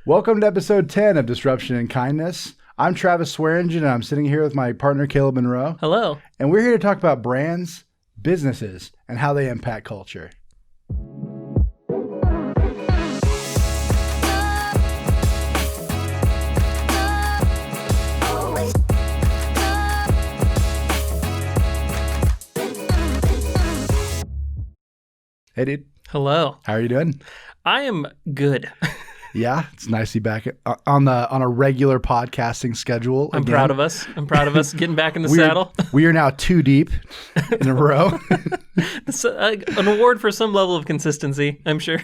Welcome to episode 10 of Disruption and Kindness. I'm Travis Swearengen, and I'm sitting here with my partner, Caleb Monroe. Hello. And we're here to talk about brands, businesses, and how they impact culture. Hey, dude. Hello. How are you doing? I am good. Yeah, it's nice to be back on a regular podcasting schedule. I'm proud of us. Getting back in the saddle. We are now 2 deep in a row. It's an award for some level of consistency, I'm sure.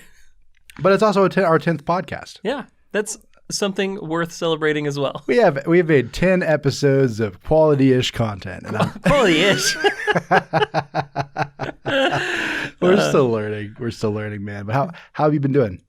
But it's also our 10th podcast. Yeah, that's something worth celebrating as well. We have made 10 episodes of quality-ish content. And quality-ish. We're still learning, man. But how have you been doing?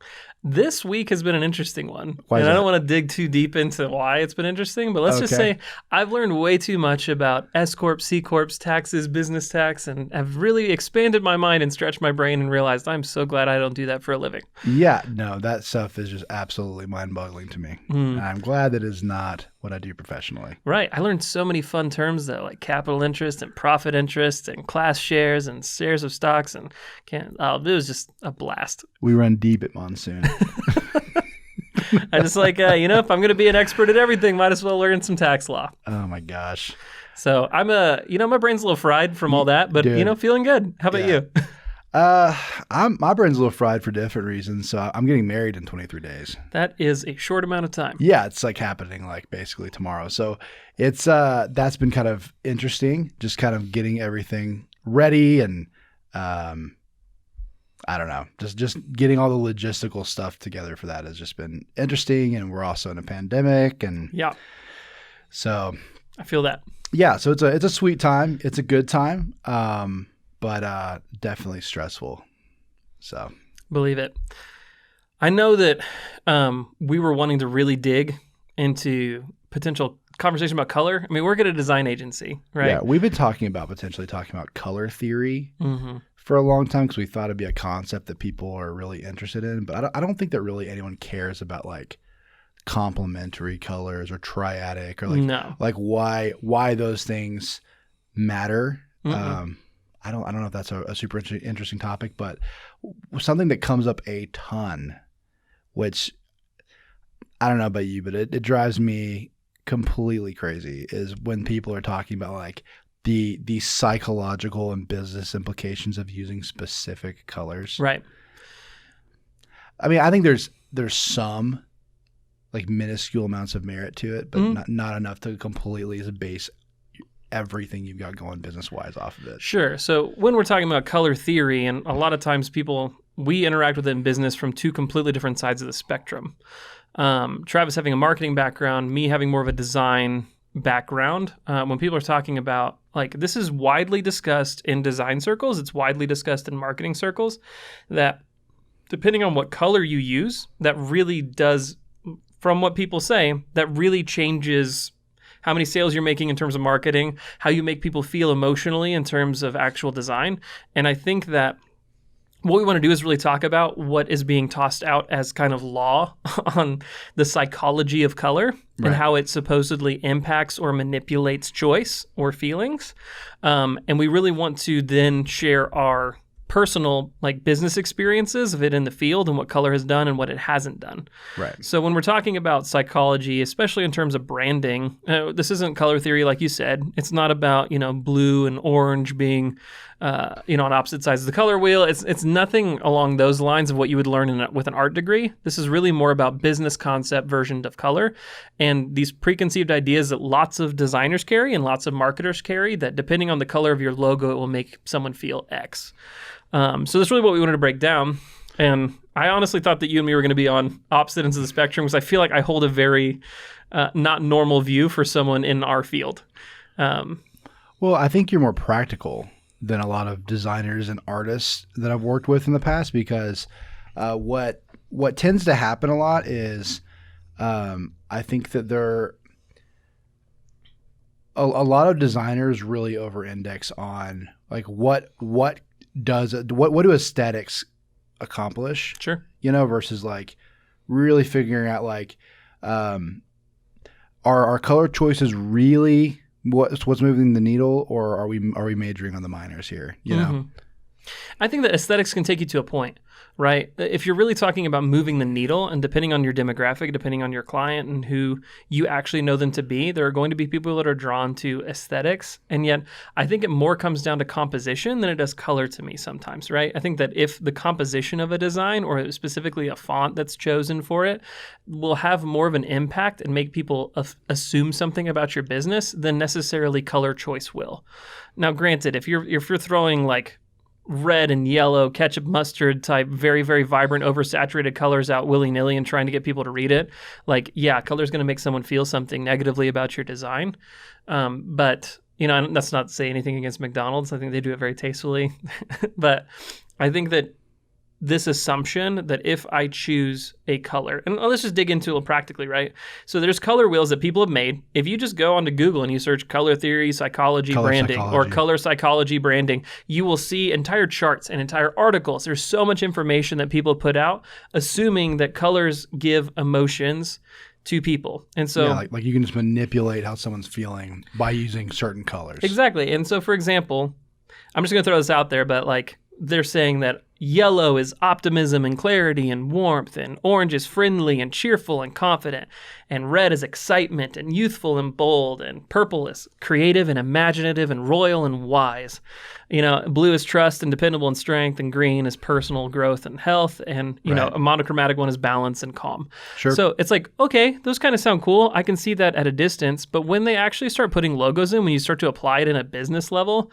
This week has been an interesting one. Why is and I that? don't want to dig too deep into why it's been interesting, but let's just say I've learned way too much about S Corp, C Corps, taxes, business tax, and have really expanded my mind and stretched my brain and realized I'm so glad I don't do that for a living. Yeah, no, that stuff is just absolutely mind-boggling to me. And I'm glad that is not what I do professionally. Right. I learned so many fun terms that like capital interest and profit interest and class shares and shares of stocks and it was just a blast. We run deep at Monsoon. I just like, if I'm going to be an expert at everything, might as well learn some tax law. Oh my gosh. So I'm my brain's a little fried from all that, but Dude. Feeling good. How about you? My brain's a little fried for different reasons. So I'm getting married in 23 days. That is a short amount of time. Yeah, it's like happening like basically tomorrow. So it's that's been kind of interesting, just kind of getting everything ready and I don't know, just getting all the logistical stuff together for that has just been interesting. And we're also in a pandemic, and yeah, so I feel that. Yeah, so it's a sweet time. It's a good time, but definitely stressful. So believe it. I know that we were wanting to really dig into potential conversation about color. I mean, we're at a design agency, right? Yeah, we've been potentially talking about color theory for a long time because we thought it'd be a concept that people are really interested in. But I don't think that really anyone cares about like complementary colors or triadic or like why those things matter. I don't know if that's a super interesting topic, but something that comes up a ton, which I don't know about you, but it drives me completely crazy, is when people are talking about like the psychological and business implications of using specific colors. Right. I mean, I think there's some like minuscule amounts of merit to it, but not enough to completely base everything you've got going business-wise off of it. Sure. So when we're talking about color theory, and a lot of times we interact with it in business from two completely different sides of the spectrum. Travis having a marketing background, me having more of a design background. When people are talking about, like, this is widely discussed in design circles, it's widely discussed in marketing circles, that depending on what color you use, that really does, from what people say, that really changes how many sales you're making in terms of marketing, how you make people feel emotionally in terms of actual design. And I think that what we want to do is really talk about what is being tossed out as kind of law on the psychology of color and how it supposedly impacts or manipulates choice or feelings. And we really want to then share our personal like business experiences of it in the field and what color has done and what it hasn't done. Right. So when we're talking about psychology, especially in terms of branding, this isn't color theory like you said. It's not about, blue and orange being, on opposite sides of the color wheel. It's nothing along those lines of what you would learn with an art degree. This is really more about business concept version of color and these preconceived ideas that lots of designers carry and lots of marketers carry, that depending on the color of your logo, it will make someone feel X. So that's really what we wanted to break down. And I honestly thought that you and me were going to be on opposite ends of the spectrum because I feel like I hold a very not normal view for someone in our field. Well, I think you're more practical than a lot of designers and artists that I've worked with in the past, because what tends to happen a lot is I think that a lot of designers really over-index on like what do aesthetics accomplish? Sure. Versus like really figuring out like, are our color choices really what's moving the needle, or are we majoring on the minors here? You know, I think that aesthetics can take you to a point, right? If you're really talking about moving the needle, and depending on your demographic, depending on your client and who you actually know them to be, there are going to be people that are drawn to aesthetics. And yet I think it more comes down to composition than it does color to me sometimes, right? I think that if the composition of a design, or specifically a font that's chosen for it, will have more of an impact and make people assume something about your business than necessarily color choice will. Now, granted, if you're throwing like red and yellow, ketchup, mustard type, very, very vibrant, oversaturated colors out willy-nilly and trying to get people to read it, like, yeah, color's going to make someone feel something negatively about your design. But, you know, that's not to say anything against McDonald's. I think they do it very tastefully. But I think that this assumption that if I choose a color, and let's just dig into it practically, right? So there's color wheels that people have made. If you just go onto Google and you search color theory, psychology, branding, or color psychology, branding, you will see entire charts and entire articles. There's so much information that people put out, assuming that colors give emotions to people. And so like you can just manipulate how someone's feeling by using certain colors. Exactly. And so, for example, I'm just going to throw this out there, but like they're saying that yellow is optimism and clarity and warmth, and orange is friendly and cheerful and confident, and red is excitement and youthful and bold, and purple is creative and imaginative and royal and wise. You know, blue is trust and dependable and strength, and green is personal growth and health, and, you know, a monochromatic one is balance and calm. Sure. So it's like, okay, those kind of sound cool. I can see that at a distance, but when they actually start putting logos in, when you start to apply it in a business level,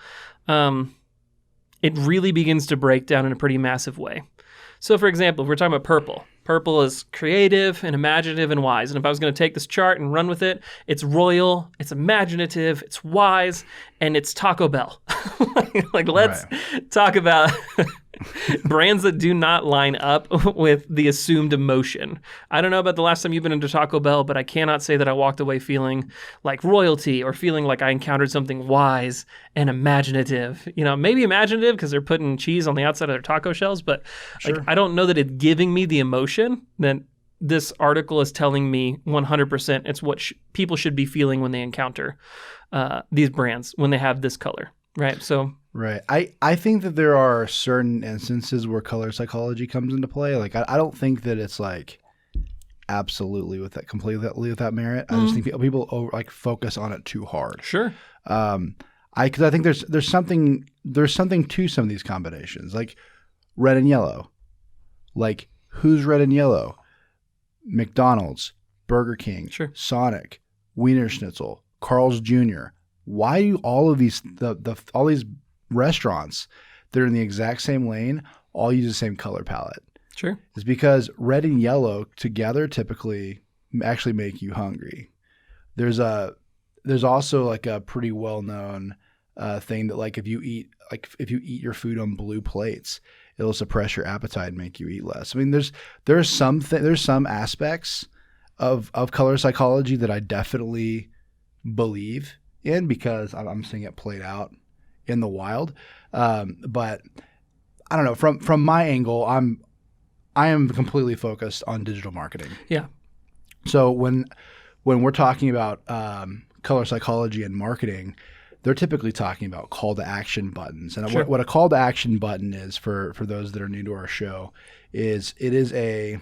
it really begins to break down in a pretty massive way. So, for example, if we're talking about purple, purple is creative and imaginative and wise. And if I was going to take this chart and run with it, it's royal, it's imaginative, it's wise, and it's Taco Bell. Like, let's talk about brands that do not line up with the assumed emotion. I don't know about the last time you've been into Taco Bell, but I cannot say that I walked away feeling like royalty or feeling like I encountered something wise and imaginative. You know, maybe imaginative because they're putting cheese on the outside of their taco shells, but like, I don't know that it's giving me the emotion that this article is telling me 100% it's what people should be feeling when they encounter these brands, when they have this color, right? So... Right. I think that there are certain instances where color psychology comes into play. Like, I don't think that it's like absolutely completely without merit. I just think people focus on it too hard. Sure. Because I think there's something to some of these combinations, like red and yellow. Like, who's red and yellow? McDonald's, Burger King, Sonic, Wiener Schnitzel, Carl's Jr. Why do all of these all these restaurants that are in the exact same lane all use the same color palette? Sure. It's because red and yellow together typically actually make you hungry. There's also like a pretty well-known thing that like if you eat your food on blue plates, it'll suppress your appetite and make you eat less. I mean, there's some aspects of color psychology that I definitely believe in because I'm seeing it played out in the wild. But I don't know, from my angle, I am completely focused on digital marketing. Yeah. So when we're talking about color psychology and marketing, they're typically talking about call to action buttons. And what a call to action button is for those that are new to our show is it is a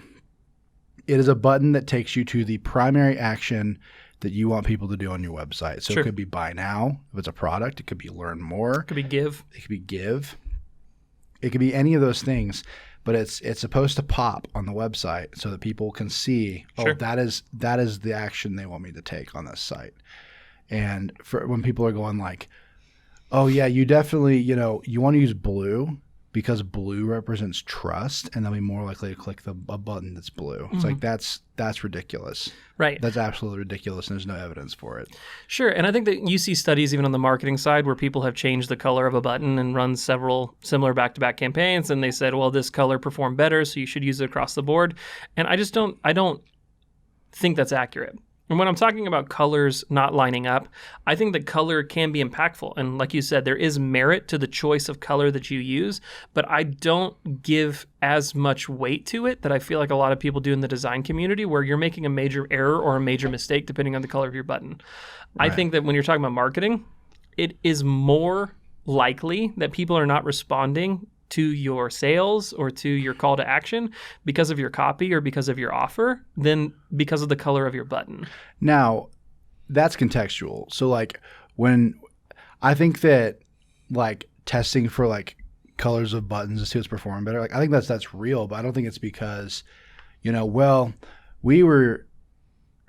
button that takes you to the primary action that you want people to do on your website. So it could be buy now if it's a product. It could be learn more. It could be give. It could be give. It could be any of those things. But it's supposed to pop on the website so that people can see, that is the action they want me to take on this site. And for when people are going like, oh yeah, you definitely, you want to use blue because blue represents trust, and they'll be more likely to click a button that's blue. It's like that's ridiculous. Right. That's absolutely ridiculous, and there's no evidence for it. Sure, and I think that you see studies even on the marketing side where people have changed the color of a button and run several similar back-to-back campaigns, and they said, well, this color performed better, so you should use it across the board. And I don't think that's accurate. And when I'm talking about colors not lining up, I think that color can be impactful. And like you said, there is merit to the choice of color that you use, but I don't give as much weight to it that I feel like a lot of people do in the design community, where you're making a major error or a major mistake depending on the color of your button. Right. I think that when you're talking about marketing, it is more likely that people are not responding to your sales or to your call to action because of your copy or because of your offer than because of the color of your button. Now, that's contextual. So like when I think that like testing for like colors of buttons to see what's performing better, like I think that's real, but I don't think it's because, well, we were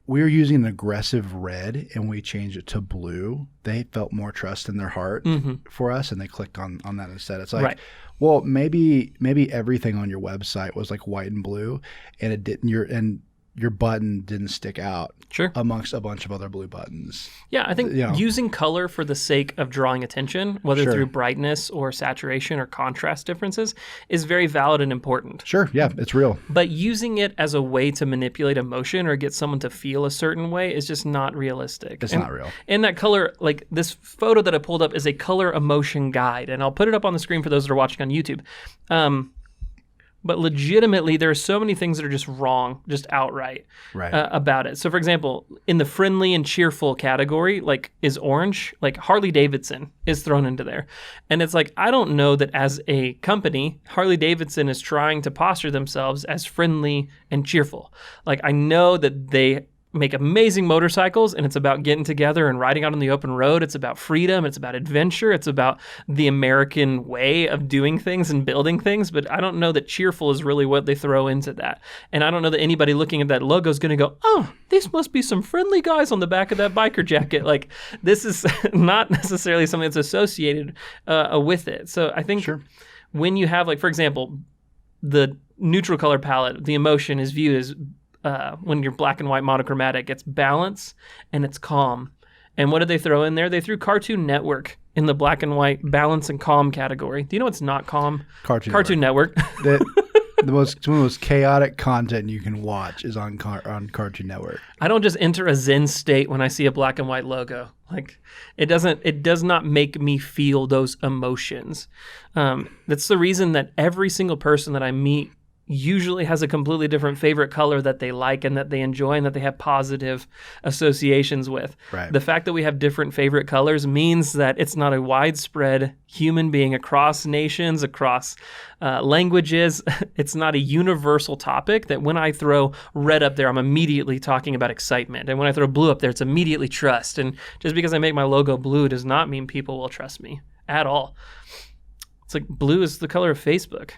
using an aggressive red and we changed it to blue. They felt more trust in their heart for us and they clicked on that instead. It's like, well, maybe everything on your website was like white and blue and it didn't, your button didn't stick out amongst a bunch of other blue buttons. Yeah, I think using color for the sake of drawing attention, whether through brightness or saturation or contrast differences, is very valid and important. Sure, yeah, it's real. But using it as a way to manipulate emotion or get someone to feel a certain way is just not realistic. It's not real. And that color, like this photo that I pulled up is a color emotion guide, and I'll put it up on the screen for those that are watching on YouTube. But legitimately, there are so many things that are just wrong, just outright about it. So, for example, in the friendly and cheerful category, like is orange, like Harley Davidson is thrown into there. And it's like, I don't know that as a company, Harley Davidson is trying to posture themselves as friendly and cheerful. Like I know that they make amazing motorcycles and it's about getting together and riding out on the open road. It's about freedom. It's about adventure. It's about the American way of doing things and building things. But I don't know that cheerful is really what they throw into that. And I don't know that anybody looking at that logo is going to go, oh, these must be some friendly guys on the back of that biker jacket. Like this is not necessarily something that's associated with it. So I think when you have, like, for example, the neutral color palette, the emotion is viewed as when you're black and white monochromatic, it's balance and it's calm. And what did they throw in there? They threw Cartoon Network in the black and white balance and calm category. Do you know what's not calm? Cartoon Network. Some of the most chaotic content you can watch is on Cartoon Network. I don't just enter a Zen state when I see a black and white logo. Like it does not make me feel those emotions. That's the reason that every single person that I meet usually has a completely different favorite color that they like and that they enjoy and that they have positive associations with. Right. The fact that we have different favorite colors means that it's not a widespread human being across nations, across languages. It's not a universal topic that when I throw red up there, I'm immediately talking about excitement. And when I throw blue up there, it's immediately trust. And just because I make my logo blue does not mean people will trust me at all. It's like blue is the color of Facebook.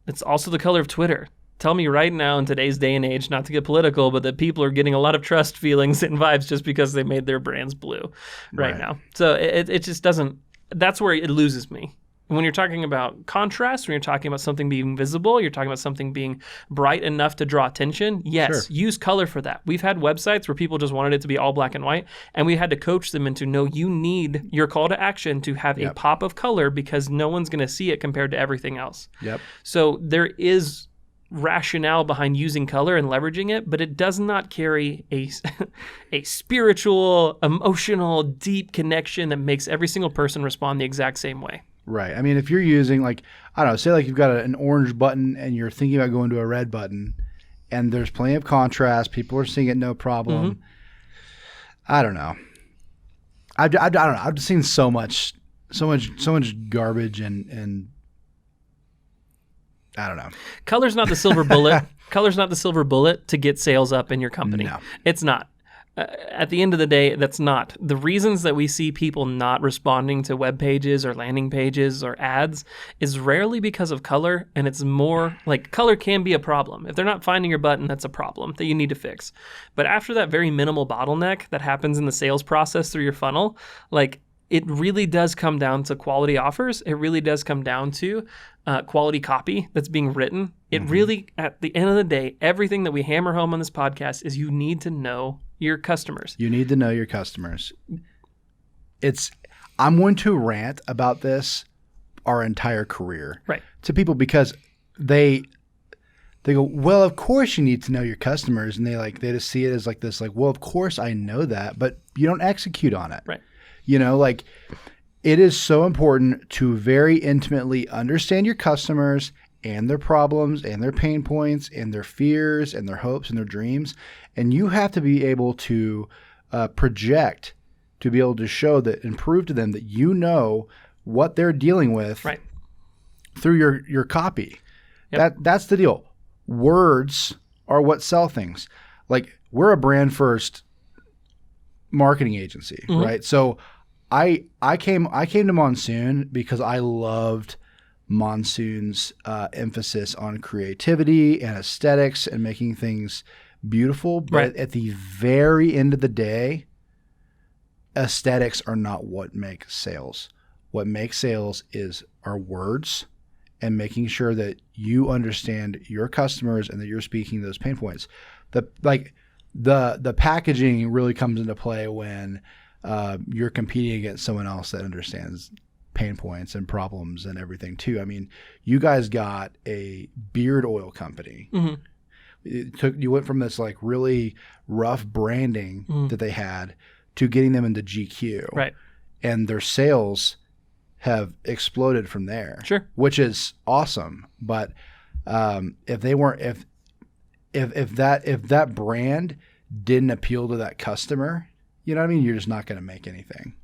It's also the color of Twitter. Tell me right now in today's day and age, not to get political, but that people are getting a lot of trust feelings and vibes just because they made their brands blue right now. So it just doesn't, that's where it loses me. When you're talking about contrast, when you're talking about something being visible, you're talking about something being bright enough to draw attention, yes, use color for that. We've had websites where people just wanted it to be all black and white, and we had to coach them into, no, you need your call to action to have a pop of color because no one's going to see it compared to everything else. So there is rationale behind using color and leveraging it, but it does not carry a spiritual, emotional, deep connection that makes every single person respond the exact same way. Right. I mean, if you're using, like, I don't know, say like you've got an orange button and you're thinking about going to a red button and there's plenty of contrast, people are seeing it no problem. I don't know. I don't know. I've just seen so much garbage and I don't know. Color's not the silver bullet. Color's not the silver bullet to get sales up in your company. No. It's not. At the end of the day, that's not. The reasons that we see people not responding to web pages or landing pages or ads is rarely because of color, and it's more like color can be a problem. If they're not finding your button, that's a problem that you need to fix. But after that very minimal bottleneck that happens in the sales process through your funnel, like it really does come down to quality offers. It really does come down to quality copy that's being written. It really, at the end of the day, everything that we hammer home on this podcast is you need to know your customers. You need to know your customers. I'm going to rant about this our entire career to people because they they go, well, of course you need to know your customers, and they just see it as like this, like, well, of course I know that, but you don't execute on it. Right. You know, like it is so important to very intimately understand your customers and their problems and their pain points and their fears and their hopes and their dreams. And you have to be able to project, to be able to show that and prove to them that you know what they're dealing with right. through your copy. Yep. That's the deal. Words are what sell things. Like, we're a brand first marketing agency, mm-hmm. right? So I came to Monsoon because I loved Monsoon's emphasis on creativity and aesthetics and making things beautiful. But right. at the very end of the day, aesthetics are not what makes sales. What makes sales are words and making sure that you understand your customers and that you're speaking those pain points. The packaging really comes into play when you're competing against someone else that understands pain points and problems and everything too. I mean, you guys got a beard oil company. Mm-hmm. You went from this like really rough branding mm-hmm. that they had to getting them into GQ. Right. And their sales have exploded from there. Sure. Which is awesome. But if that brand didn't appeal to that customer, you know what I mean? You're just not going to make anything.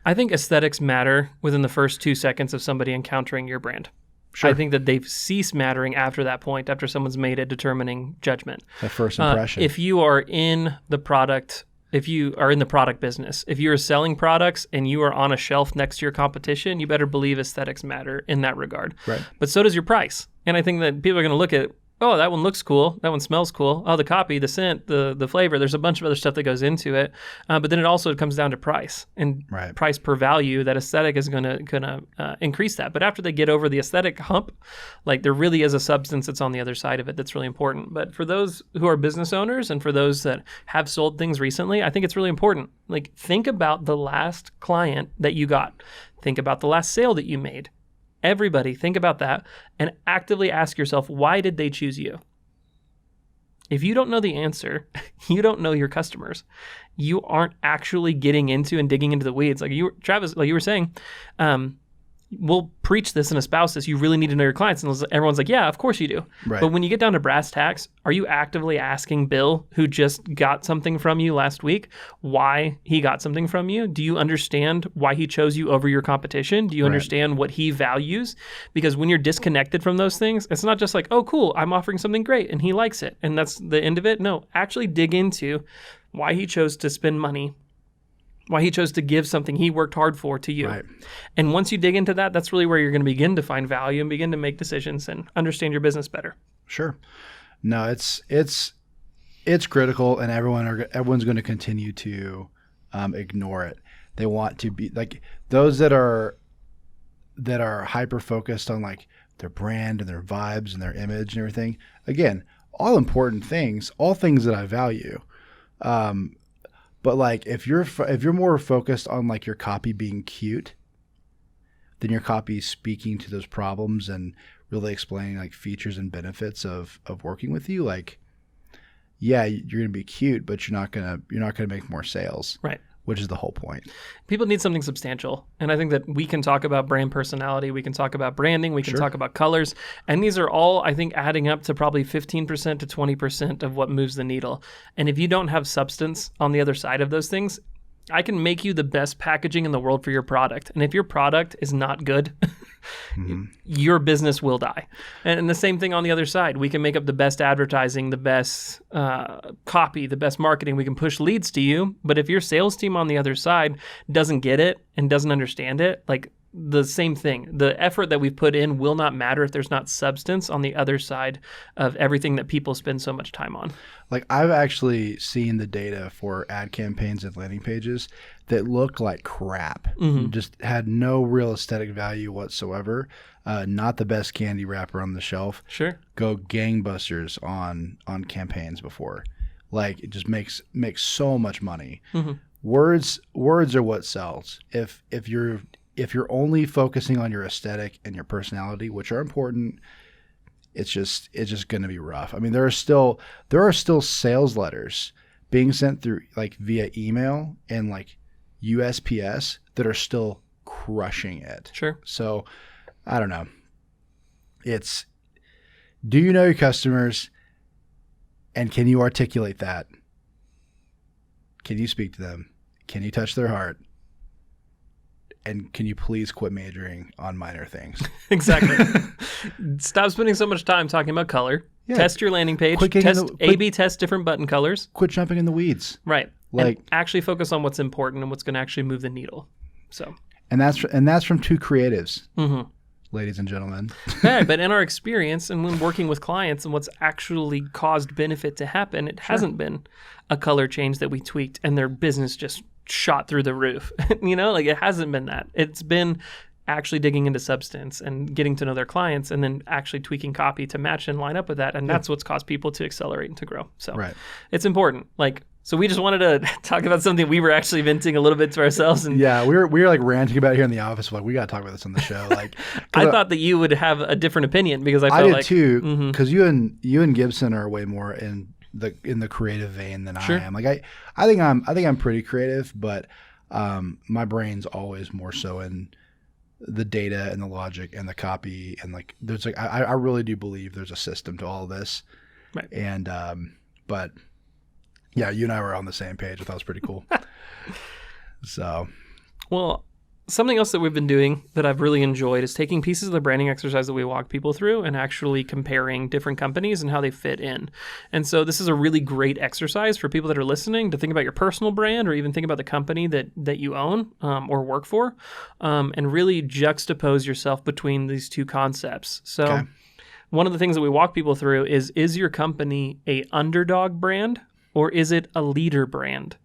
I think aesthetics matter within the first 2 seconds of somebody encountering your brand. Sure. I think that they've ceased mattering after that point, after someone's made a determining judgment. That first impression. If you are in the product business, if you are selling products and you are on a shelf next to your competition, you better believe aesthetics matter in that regard. Right. But so does your price. And I think that people are going to look at, oh, that one looks cool. That one smells cool. Oh, the copy, the scent, the flavor. There's a bunch of other stuff that goes into it. But then it also comes down to price and price per value. That aesthetic is going to increase that. But after they get over the aesthetic hump, like there really is a substance that's on the other side of it that's really important. But for those who are business owners and for those that have sold things recently, I think it's really important. Like, think about the last client that you got. Think about the last sale that you made. Everybody, think about that and actively ask yourself, why did they choose you? If you don't know the answer, you don't know your customers. You aren't actually getting into and digging into the weeds. Like Travis, like you were saying, we'll preach this and espouse this. You really need to know your clients. And everyone's like, yeah, of course you do. Right. But when you get down to brass tacks, are you actively asking Bill, who just got something from you last week, why he got something from you? Do you understand why he chose you over your competition? Do you understand what he values? Because when you're disconnected from those things, it's not just like, oh, cool, I'm offering something great and he likes it. And that's the end of it. No, actually dig into why he chose to spend money, why he chose to give something he worked hard for to you. Right. And once you dig into that, that's really where you're going to begin to find value and begin to make decisions and understand your business better. Sure. No, it's critical, and everyone's going to continue to ignore it. They want to be like those that are hyper focused on like their brand and their vibes and their image and everything. Again, all important things, all things that I value. But like if you're more focused on like your copy being cute than your copy speaking to those problems and really explaining like features and benefits of working with you, like, yeah, you're gonna be cute, but you're not gonna make more sales. Right. Which is the whole point. People need something substantial. And I think that we can talk about brand personality, we can talk about branding, we can talk about colors. And these are all, I think, adding up to probably 15% to 20% of what moves the needle. And if you don't have substance on the other side of those things, I can make you the best packaging in the world for your product. And if your product is not good, your business will die. And the same thing on the other side. We can make up the best advertising, the best copy, the best marketing. We can push leads to you. But if your sales team on the other side doesn't get it and doesn't understand it, like the same thing. The effort that we've put in will not matter if there's not substance on the other side of everything that people spend so much time on. Like, I've actually seen the data for ad campaigns and landing pages that look like crap. Just had no real aesthetic value whatsoever. Not the best candy wrapper on the shelf. Sure. Go gangbusters on campaigns before. Like, it just makes so much money. Words are what sells. If you're only focusing on your aesthetic and your personality, which are important, it's just going to be rough. I mean, there are still sales letters being sent through like via email and like USPS that are still crushing it. Sure. So I don't know. Do you know your customers, and can you articulate that? Can you speak to them? Can you touch their heart? And can you please quit majoring on minor things? Exactly. Stop spending so much time talking about color. Yeah. Test your landing page. A/B test different button colors. Quit jumping in the weeds. Right. Like, and actually focus on what's important and what's going to actually move the needle. So. And that's from two creatives, ladies and gentlemen. Yeah, but in our experience and when working with clients and what's actually caused benefit to happen, it hasn't been a color change that we tweaked and their business just shot through the roof. Like it hasn't been that. It's been actually digging into substance and getting to know their clients and then actually tweaking copy to match and line up with that. And that's what's caused people to accelerate and to grow. So it's important. So we just wanted to talk about something we were actually venting a little bit to ourselves. And yeah, we were like ranting about it here in the office. Like, we got to talk about this on the show. Like, I thought that you would have a different opinion because I did too. Because you and Gibson are way more in the creative vein than I am. Like I think I'm pretty creative, but my brain's always more so in the data and the logic and the copy and like there's like I really do believe there's a system to all of this. Right. And but yeah, you and I were on the same page. I thought it was pretty cool. So, well, something else that we've been doing that I've really enjoyed is taking pieces of the branding exercise that we walk people through and actually comparing different companies and how they fit in. And so this is a really great exercise for people that are listening to think about your personal brand or even think about the company that you own or work for and really juxtapose yourself between these two concepts. So one of the things that we walk people through is your company a underdog brand or is it a leader brand?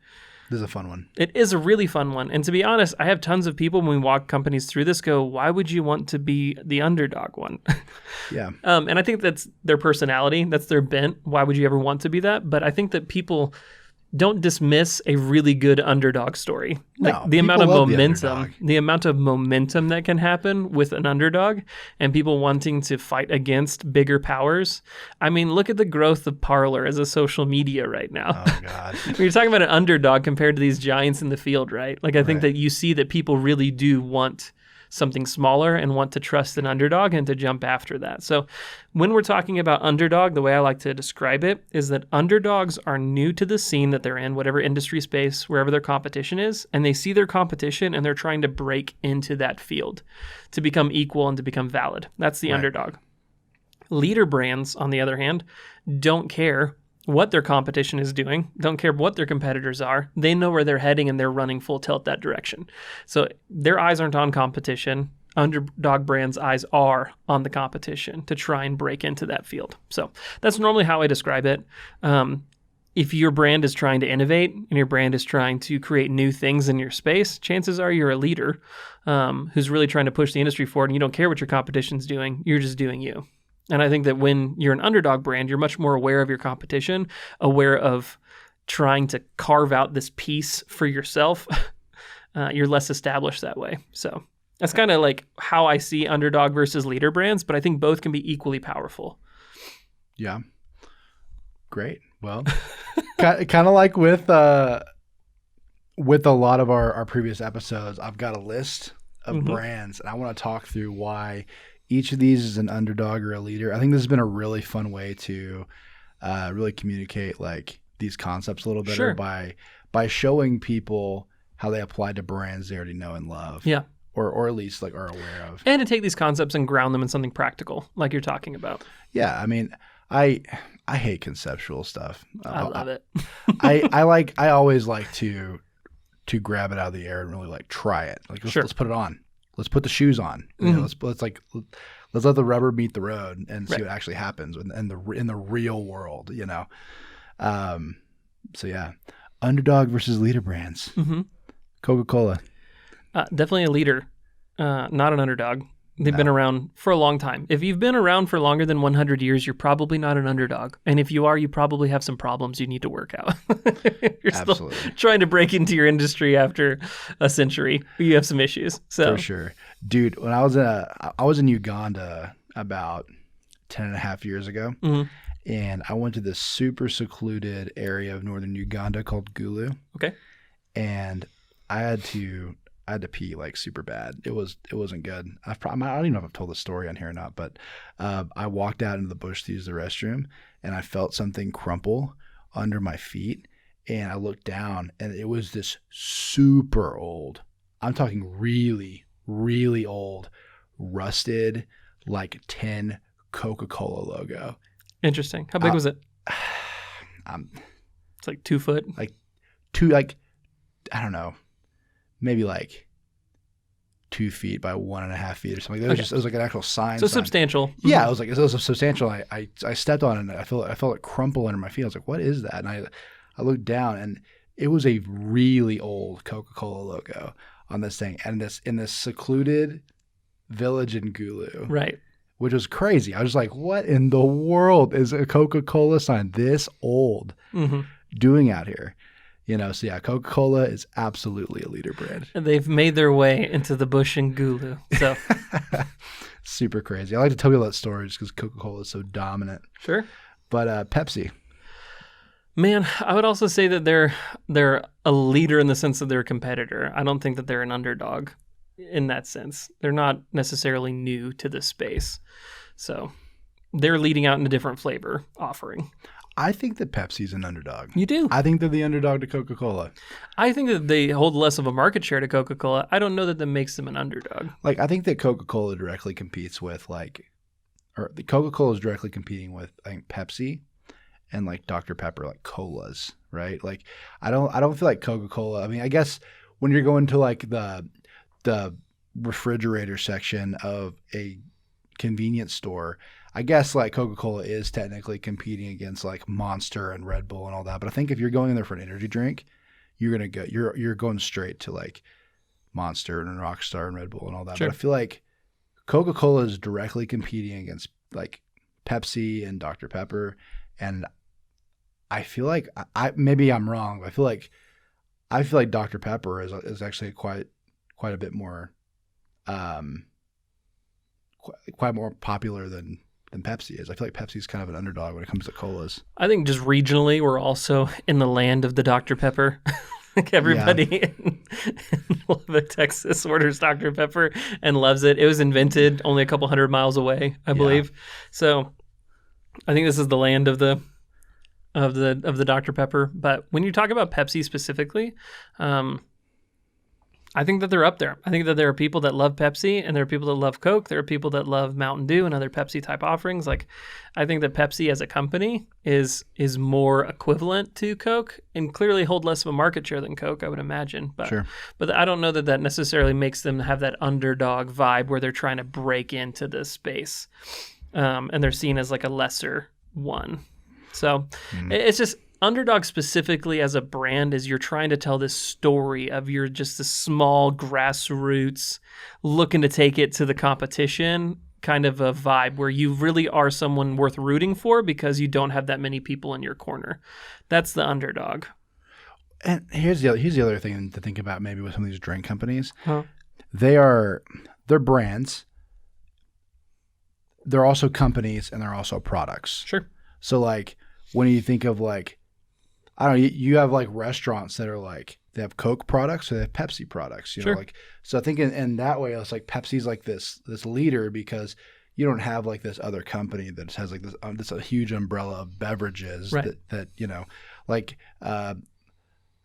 This is a fun one. It is a really fun one. And to be honest, I have tons of people when we walk companies through this go, why would you want to be the underdog one? Yeah. And I think that's their personality. That's their bent. Why would you ever want to be that? But I think that people don't dismiss a really good underdog story. No, the amount of momentum that can happen with an underdog and people wanting to fight against bigger powers. I mean, look at the growth of Parler as a social media right now. Oh, God. You're talking about an underdog compared to these giants in the field, right? Like, I think that you see that people really do want something smaller and want to trust an underdog and to jump after that. So when we're talking about underdog, the way I like to describe it is that underdogs are new to the scene that they're in, whatever industry space, wherever their competition is, and they see their competition and they're trying to break into that field to become equal and to become valid. That's the underdog. Leader brands, on the other hand, don't care what their competition is doing, don't care what their competitors are. They know where they're heading and they're running full tilt that direction. So their eyes aren't on competition. Underdog brands' eyes are on the competition to try and break into that field. So that's normally how I describe it. If your brand is trying to innovate and your brand is trying to create new things in your space, chances are you're a leader who's really trying to push the industry forward and you don't care what your competition's doing. You're just doing you. And I think that when you're an underdog brand, you're much more aware of your competition, aware of trying to carve out this piece for yourself. You're less established that way. So that's kind of like how I see underdog versus leader brands, but I think both can be equally powerful. Yeah. Great. Well, kind of like with a lot of our previous episodes, I've got a list of brands and I want to talk through why each of these is an underdog or a leader. I think this has been a really fun way to really communicate like these concepts a little better by showing people how they apply to brands they already know and love. Yeah. Or at least like are aware of. And to take these concepts and ground them in something practical, like you're talking about. Yeah. I mean, I hate conceptual stuff. I love it. I always like to grab it out of the air and really like try it. Like let's put it on. Let's put the shoes on. You know, let's let the rubber meet the road and see what actually happens in the real world. You know, so yeah, underdog versus leader brands. Coca-Cola, definitely a leader, not an underdog. They've been around for a long time. If you've been around for longer than 100 years, you're probably not an underdog. And if you are, you probably have some problems you need to work out. You're still trying to break into your industry after a century. You have some issues. So for sure. Dude, when I was in Uganda about 10 and a half years ago. Mm-hmm. And I went to this super secluded area of northern Uganda called Gulu. Okay. And I had to pee like super bad. It wasn't good. I don't even know if I've told the story on here or not, but I walked out into the bush to use the restroom, and I felt something crumple under my feet, and I looked down, and it was this super old, I'm talking really, really old, rusted, like tin Coca-Cola logo. Interesting. How big was it? It's like 2 foot. I don't know, maybe like 2 feet by 1.5 feet or something. It was like an actual sign. So substantial. Yeah, it was substantial. I stepped on it and I felt it crumple under my feet. I was like, what is that? And I looked down, and it was a really old Coca-Cola logo on this thing, and in this secluded village in Gulu. Right. Which was crazy. I was like, what in the world is a Coca-Cola sign this old doing out here? So yeah, Coca-Cola is absolutely a leader brand. And they've made their way into the bush in Gulu. So super crazy. I like to tell people that story just because Coca-Cola is so dominant. Sure. But Pepsi. Man, I would also say that they're a leader in the sense that they're a competitor. I don't think that they're an underdog in that sense. They're not necessarily new to this space. So they're leading out in a different flavor offering. I think that Pepsi's an underdog. You do? I think they're the underdog to Coca-Cola. I think that they hold less of a market share to Coca-Cola. I don't know that makes them an underdog. Like, I think that Coca-Cola directly competes with the Coca-Cola is directly competing with, I think, Pepsi and like Dr. Pepper, like colas, right? Like, I don't feel like Coca-Cola. I mean, I guess when you're going to like the refrigerator section of a convenience store, I guess like Coca-Cola is technically competing against like Monster and Red Bull and all that. But I think if you're going in there for an energy drink, you're going straight to like Monster and Rockstar and Red Bull and all that. Sure. But I feel like Coca-Cola is directly competing against like Pepsi and Dr. Pepper. And I feel like maybe I'm wrong, but I feel like Dr. Pepper is actually quite a bit more quite more popular than Pepsi is. I feel like Pepsi's kind of an underdog when it comes to colas. I think just regionally, we're also in the land of the Dr. Pepper. Like everybody in Lubbock, Texas orders Dr. Pepper and loves it. It was invented only a couple 100 miles away, I believe. So I think this is the land of the Dr. Pepper. But when you talk about Pepsi specifically, I think that they're up there. I think that there are people that love Pepsi and there are people that love Coke. There are people that love Mountain Dew and other Pepsi type offerings. Like, I think that Pepsi as a company is more equivalent to Coke and clearly hold less of a market share than Coke, I would imagine. But, sure. But I don't know that necessarily makes them have that underdog vibe where they're trying to break into this space. And they're seen as like a lesser one. So it's just Underdog specifically as a brand is you're trying to tell this story of you're just a small grassroots looking to take it to the competition kind of a vibe where you really are someone worth rooting for because you don't have that many people in your corner. That's the Underdog. And here's the other thing to think about maybe with some of these drink companies. Huh. They're brands. They're also companies and they're also products. Sure. So like when you think of like, I don't know, you have like restaurants that are like, they have Coke products or they have Pepsi products, you know, like, so I think in that way, it's like Pepsi's like this leader because you don't have like this other company that has like this a huge umbrella of beverages that, you know, like, I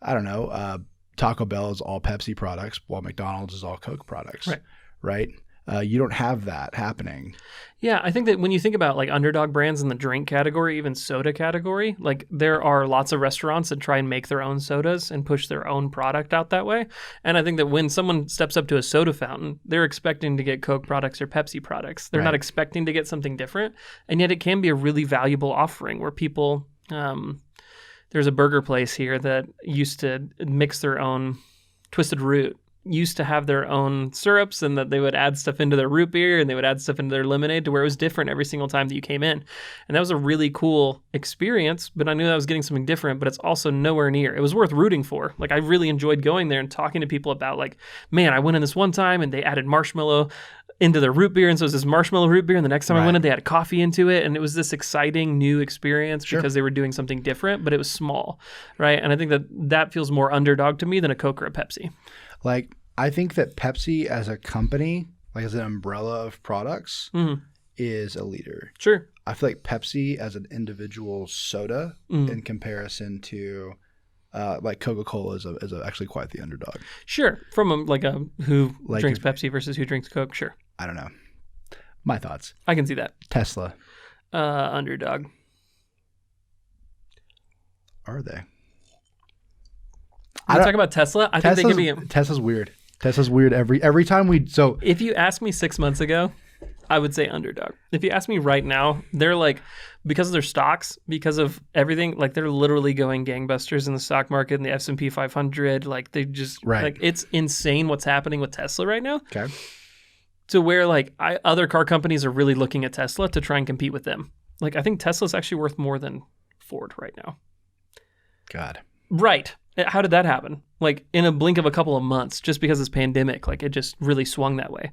don't know, Taco Bell is all Pepsi products while McDonald's is all Coke products, right? You don't have that happening. Yeah, I think that when you think about like underdog brands in the drink category, even soda category, like there are lots of restaurants that try and make their own sodas and push their own product out that way. And I think that when someone steps up to a soda fountain, they're expecting to get Coke products or Pepsi products. They're not expecting to get something different. And yet it can be a really valuable offering where people, there's a burger place here that used to mix their own Twisted Root. Used to have their own syrups and that they would add stuff into their root beer and they would add stuff into their lemonade to where it was different every single time that you came in. And that was a really cool experience, but I knew I was getting something different, but it's also nowhere near. It was worth rooting for. Like I really enjoyed going there and talking to people about like, man, I went in this one time and they added marshmallow into their root beer, and so it was this marshmallow root beer, and the next time I Right. went in, they had coffee into it, and it was this exciting new experience Sure. because they were doing something different, but it was small, right? And I think that feels more Underdog to me than a Coke or a Pepsi. Like, I think that Pepsi as a company, like as an umbrella of products, is a leader. Sure. I feel like Pepsi as an individual soda in comparison to like Coca-Cola is actually quite the underdog. Sure. From who Like drinks if- Pepsi versus who drinks Coke. Sure. I don't know. My thoughts. I can see that. Tesla. Underdog. Are they? When you talk about Tesla, I think they could be. Tesla's weird. Tesla's weird every time we so If you asked me 6 months ago, I would say Underdog. If you ask me right now, they're like, because of their stocks, because of everything, like they're literally going gangbusters in the stock market and the S&P 500. Like they just, like it's insane what's happening with Tesla right now. Okay. To where like other car companies are really looking at Tesla to try and compete with them. Like I think Tesla's actually worth more than Ford right now. God. Right. How did that happen? Like in a blink of a couple of months, just because it's pandemic, like it just really swung that way.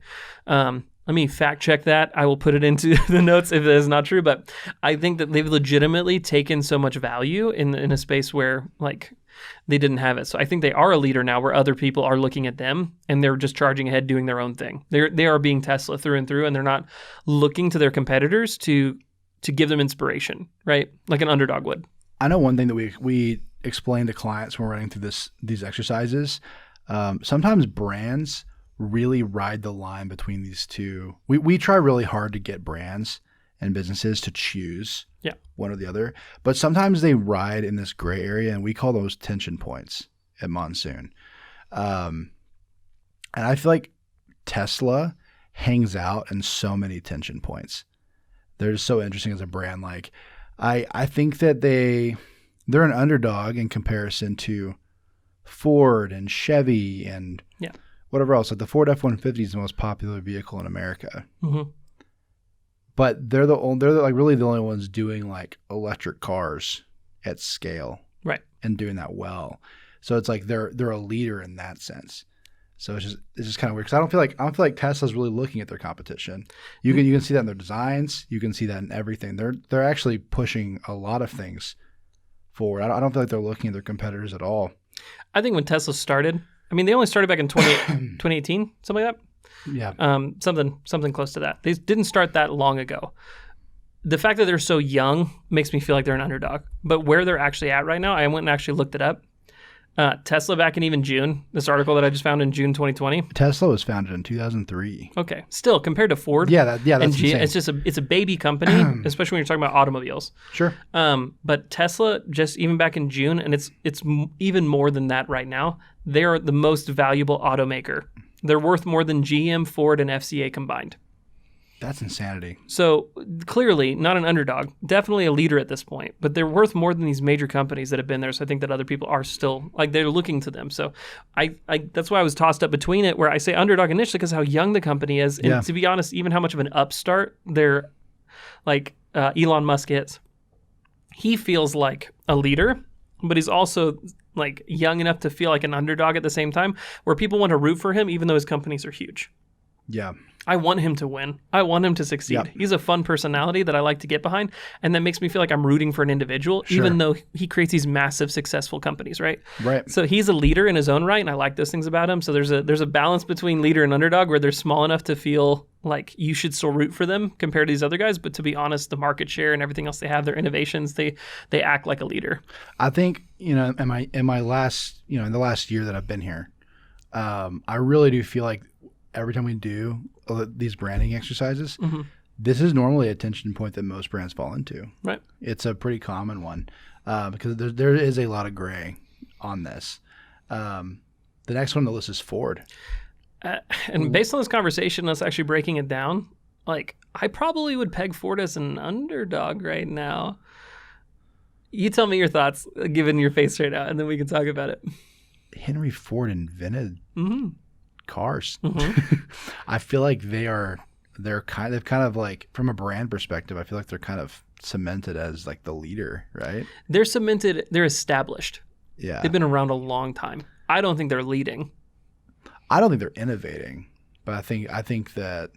Let me fact check that. I will put it into the notes if that is not true. But I think that they've legitimately taken so much value in a space where like they didn't have it. So I think they are a leader now where other people are looking at them and they're just charging ahead, doing their own thing. They are being Tesla through and through, and they're not looking to their competitors to give them inspiration, right? Like an Underdog would. I know one thing that we explain to clients when we're running through these exercises. Sometimes brands really ride the line between these two. We try really hard to get brands and businesses to choose one or the other, but sometimes they ride in this gray area, and we call those tension points at Monsoon. And I feel like Tesla hangs out in so many tension points. They're just so interesting as a brand. Like I think that they're an underdog in comparison to Ford and Chevy and whatever else. Like the Ford F-150 is the most popular vehicle in America. Mm-hmm. But they're like really the only ones doing like electric cars at scale, right? And doing that well. So it's like they're a leader in that sense. So it's just kind of weird because I don't feel like Tesla's really looking at their competition. You can see that in their designs. You can see that in everything. They're actually pushing a lot of things forward. I don't feel like they're looking at their competitors at all. I think when Tesla started, I mean, they only started back in 2018, something like that. Yeah. Something close to that. They didn't start that long ago. The fact that they're so young makes me feel like they're an underdog. But where they're actually at right now, I went and actually looked it up. Tesla back in even June, this article that I just found in June 2020. Tesla was founded in 2003. Okay. Still, compared to Ford. That's insane. It's a baby company, especially when you're talking about automobiles. Sure. But Tesla, just even back in June, and it's even more than that right now, they are the most valuable automaker. They're worth more than GM, Ford, and FCA combined. That's insanity. So clearly not an underdog, definitely a leader at this point, but they're worth more than these major companies that have been there. So I think that other people are still like they're looking to them. So I that's why I was tossed up between it, where I say underdog initially because how young the company is, and to be honest, even how much of an upstart they're like Elon Musk is. He feels like a leader, but he's also like young enough to feel like an underdog at the same time, where people want to root for him even though his companies are huge. Yeah. I want him to win. I want him to succeed. Yep. He's a fun personality that I like to get behind, and that makes me feel like I'm rooting for an individual, even though he creates these massive, successful companies, right? Right. So he's a leader in his own right, and I like those things about him. So there's a balance between leader and underdog where they're small enough to feel like you should still root for them compared to these other guys, but to be honest, the market share and everything else they have, their innovations, they act like a leader. I think, in my last, in the last year that I've been here, I really do feel like every time we do these branding exercises, this is normally a tension point that most brands fall into. Right. It's a pretty common one because there is a lot of gray on this. The next one on the list is Ford. And based on this conversation, us actually breaking it down, like I probably would peg Ford as an underdog right now. You tell me your thoughts, given your face right now, and then we can talk about it. Henry Ford invented cars. I feel like they've kind of like, from a brand perspective, I feel like they're kind of cemented as like the leader, right? They're cemented. They're established. Yeah. They've been around a long time. I don't think they're leading. I don't think they're innovating, but I think that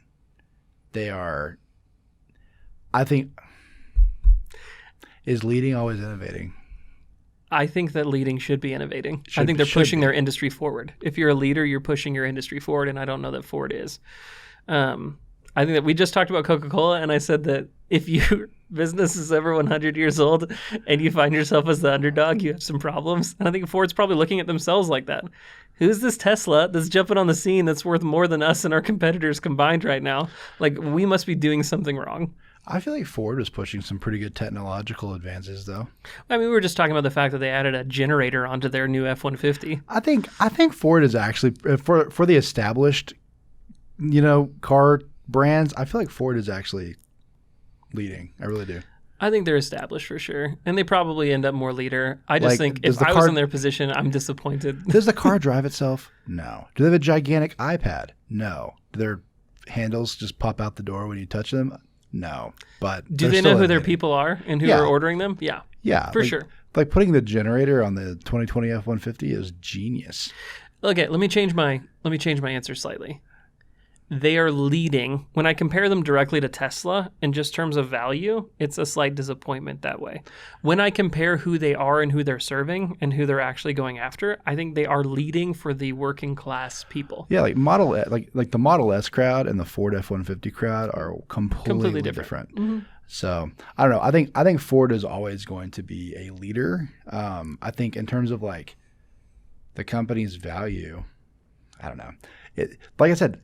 they are. I think is leading always innovating. I think that leading should be innovating. I think they're pushing their industry forward. If you're a leader, you're pushing your industry forward, and I don't know that Ford is. I think that we just talked about Coca-Cola, and I said that if your business is ever 100 years old and you find yourself as the underdog, you have some problems. And I think Ford's probably looking at themselves like that. Who's this Tesla that's jumping on the scene that's worth more than us and our competitors combined right now? Like, we must be doing something wrong. I feel like Ford was pushing some pretty good technological advances, though. I mean, we were just talking about the fact that they added a generator onto their new F-150. I think Ford is actually for the established, car brands. I feel like Ford is actually leading. I really do. I think they're established for sure, and they probably end up more leader. I just think if I was in their position, I'm disappointed. Does the car drive itself? No. Do they have a gigantic iPad? No. Do their handles just pop out the door when you touch them? No. But do they know who their people are and who are ordering them? Yeah. Yeah. For sure. Like putting the generator on the 2020 F-150 is genius. Okay, let me change my answer slightly. They are leading. When I compare them directly to Tesla in just terms of value, it's a slight disappointment that way. When I compare who they are and who they're serving and who they're actually going after, I think they are leading for the working class people. Yeah, like the Model S crowd and the Ford F-150 crowd are completely different. Mm-hmm. So I don't know. I think Ford is always going to be a leader. I think in terms of like the company's value, I don't know. Like I said,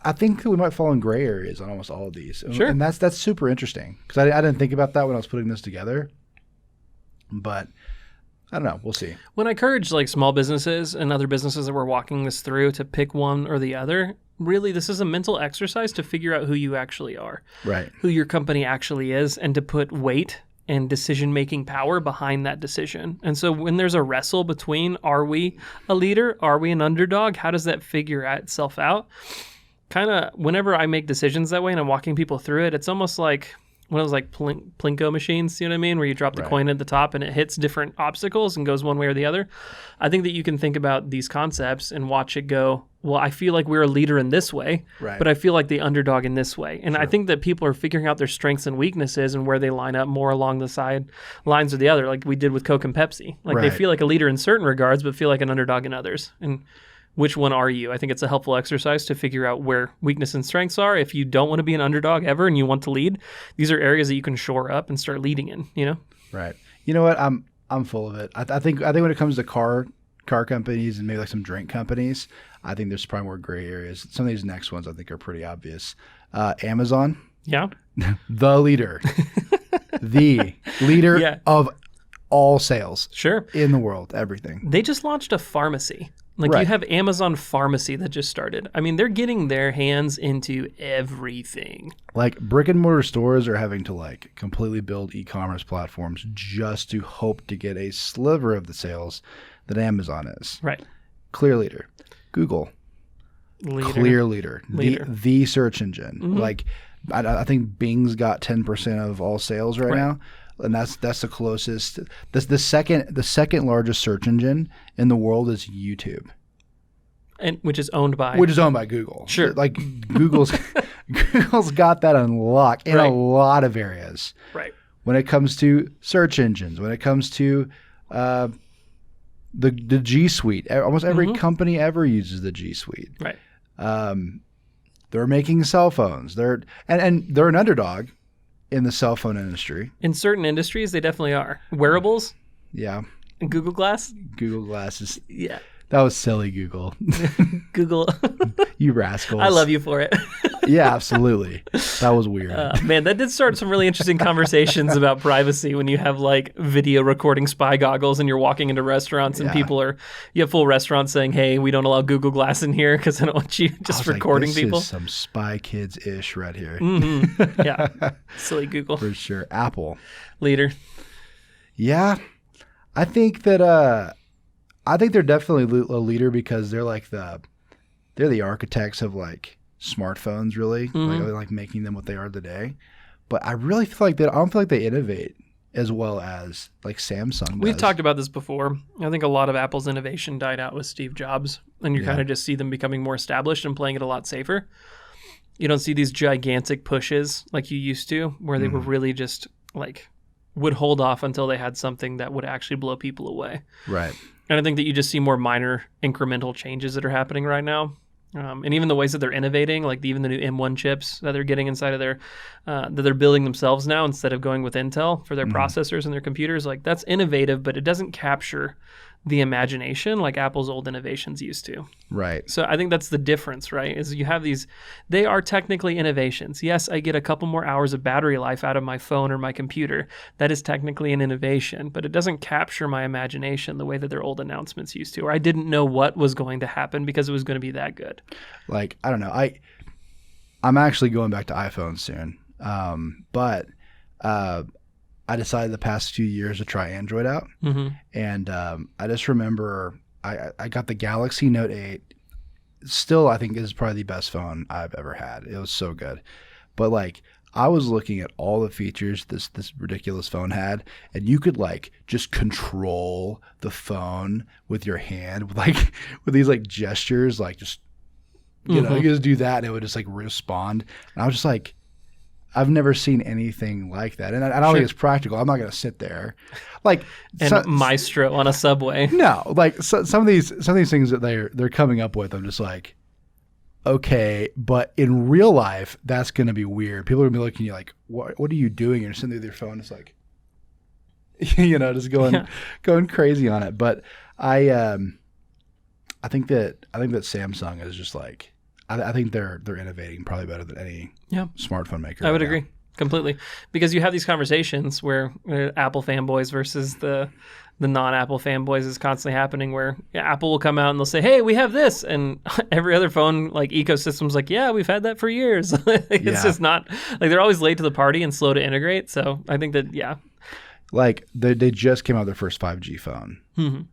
I think we might fall in gray areas on almost all of these. Sure. And that's super interesting because I didn't think about that when I was putting this together. But I don't know. We'll see. When I encourage like small businesses and other businesses that we're walking this through to pick one or the other, really this is a mental exercise to figure out who you actually are. Right. Who your company actually is, and to put weight and decision-making power behind that decision. And so when there's a wrestle between, are we a leader? Are we an underdog? How does that figure itself out? Kind of whenever I make decisions that way and I'm walking people through it, it's almost like one of those like Plinko machines, you know what I mean? Where you drop the coin at the top and it hits different obstacles and goes one way or the other. I think that you can think about these concepts and watch it go, well, I feel like we're a leader in this way, but I feel like the underdog in this way. And I think that people are figuring out their strengths and weaknesses and where they line up more along the side lines or the other, like we did with Coke and Pepsi. Like they feel like a leader in certain regards, but feel like an underdog in others. And which one are you? I think it's a helpful exercise to figure out where weakness and strengths are. If you don't want to be an underdog ever and you want to lead, these are areas that you can shore up and start leading in, Right. You know what? I'm full of it. I think when it comes to car companies and maybe like some drink companies, I think there's probably more gray areas. Some of these next ones I think are pretty obvious. Amazon. Yeah. The leader. The leader of all sales. Sure. In the world, everything. They just launched a pharmacy. Like you have Amazon Pharmacy that just started. I mean, they're getting their hands into everything. Like brick and mortar stores are having to like completely build e-commerce platforms just to hope to get a sliver of the sales that Amazon is. Right. Clear leader. Google. Clear leader. The search engine. Mm-hmm. Like I think Bing's got 10% of all sales right now. And that's the closest. The second largest search engine in the world is YouTube, and which is owned by Google. Sure, like Google's got that on lock in a lot of areas. Right. When it comes to search engines, when it comes to the G Suite, almost every company ever uses the G Suite. Right. They're making cell phones. They're an underdog in the cell phone industry. In certain industries, they definitely are. Wearables? Yeah. And Google Glass? Google Glass is... Yeah. That was silly, Google. Google. You rascals. I love you for it. Yeah, absolutely. That was weird. Man, that did start some really interesting conversations about privacy when you have like video recording spy goggles and you're walking into restaurants and you have full restaurants saying, hey, we don't allow Google Glass in here because I don't want you just recording people. This is some Spy Kids-ish right here. Mm-hmm. Yeah. Silly Google. For sure. Apple. Leader. Yeah. I think that I think they're definitely a leader because they're like they're the architects of like smartphones, really, like making them what they are today. But I really feel like I don't feel like they innovate as well as like Samsung does. We've talked about this before. I think a lot of Apple's innovation died out with Steve Jobs, and you kind of just see them becoming more established and playing it a lot safer. You don't see these gigantic pushes like you used to, where they were really just like would hold off until they had something that would actually blow people away. Right. And I think that you just see more minor incremental changes that are happening right now. And even the ways that they're innovating, like even the new M1 chips that they're getting inside of their, that they're building themselves now instead of going with Intel for their processors and their computers, like that's innovative, but it doesn't capture the imagination like Apple's old innovations used to. Right. So I think that's the difference, right? Is you have these, they are technically innovations. Yes, I get a couple more hours of battery life out of my phone or my computer. That is technically an innovation, but it doesn't capture my imagination the way that their old announcements used to, or I didn't know what was going to happen because it was going to be that good. Like, I don't know. I'm actually going back to iPhones soon. But I decided the past few years to try Android out. And I just remember I got the Galaxy Note 8. Still, I think is probably the best phone I've ever had. It was so good. But like, I was looking at all the features this ridiculous phone had, and you could like just control the phone with your hand, like with these like gestures, like just you know, you just do that and it would just like respond. And I was just like, I've never seen anything like that, and I don't think it's practical. I'm not going to sit there, like and Maestro on a subway. No, like some of these things that they're coming up with, I'm just like, okay, but in real life, that's going to be weird. People are going to be looking at you like, what are you doing? You're sitting there with your phone. It's like, you know, just going crazy on it. But I think that Samsung is just like, I think they're innovating probably better than any smartphone maker. I would agree completely, because you have these conversations where Apple fanboys versus the non-Apple fanboys is constantly happening, where Apple will come out and they'll say, hey, we have this, and every other phone like ecosystem's like, yeah, we've had that for years. It's just not like, they're always late to the party and slow to integrate. So I think that like they just came out with their first 5G phone,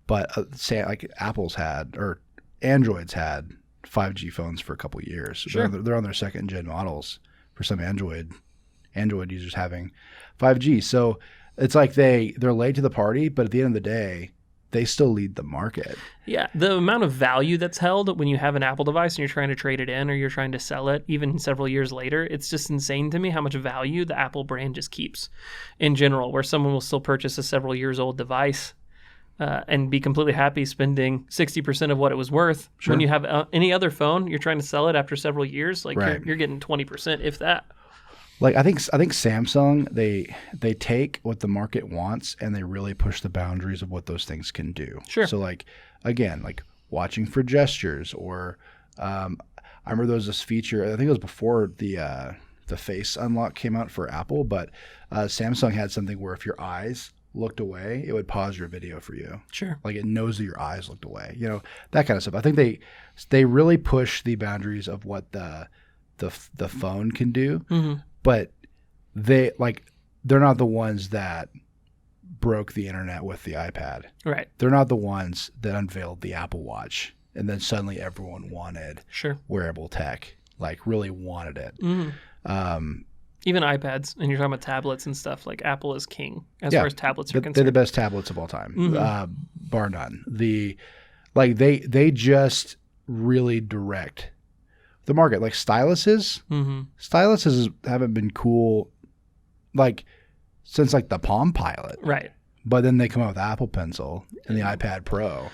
but say like Apple's had, or Android's had 5G phones for a couple of years. Sure. They're on their second gen models for some Android users having 5G. So it's like they're late to the party, but at the end of the day, they still lead the market. Yeah. The amount of value that's held when you have an Apple device and you're trying to trade it in or you're trying to sell it even several years later, it's just insane to me how much value the Apple brand just keeps in general, where someone will still purchase a several years old device and be completely happy spending 60% of what it was worth. Sure. When you have any other phone, you're trying to sell it after several years, like you're getting 20%, if that. Like I think Samsung, they take what the market wants and they really push the boundaries of what those things can do. Sure. So like, again, like watching for gestures, or I remember there was this feature, I think it was before the face unlock came out for Apple, but Samsung had something where if your eyes looked away, it would pause your video for you. Sure. Like it knows that your eyes looked away. You know, that kind of stuff. I think they really push the boundaries of what the phone can do. But they're not the ones that broke the internet with the iPad. Right. They're not the ones that unveiled the Apple Watch and then suddenly everyone wanted wearable tech, like really wanted it. Even iPads, and you're talking about tablets and stuff, like Apple is king as far as tablets are concerned. They're the best tablets of all time, bar none. They just really direct the market. Like styluses, styluses haven't been cool like since like the Palm Pilot, right? But then they come out with Apple Pencil and the iPad Pro.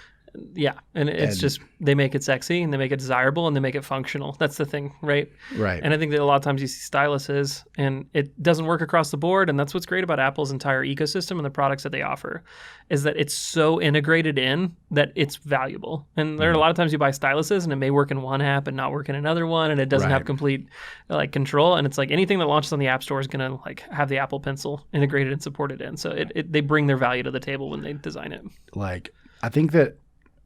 Yeah, and it's just they make it sexy and they make it desirable and they make it functional. That's the thing, right? Right. And I think that a lot of times you see styluses and it doesn't work across the board, and that's what's great about Apple's entire ecosystem and the products that they offer, is that it's so integrated in that it's valuable. And there are a lot of times you buy styluses and it may work in one app and not work in another one, and it doesn't have complete like control. And it's like anything that launches on the App Store is going to like have the Apple Pencil integrated and supported in. So they bring their value to the table when they design it. Like I think that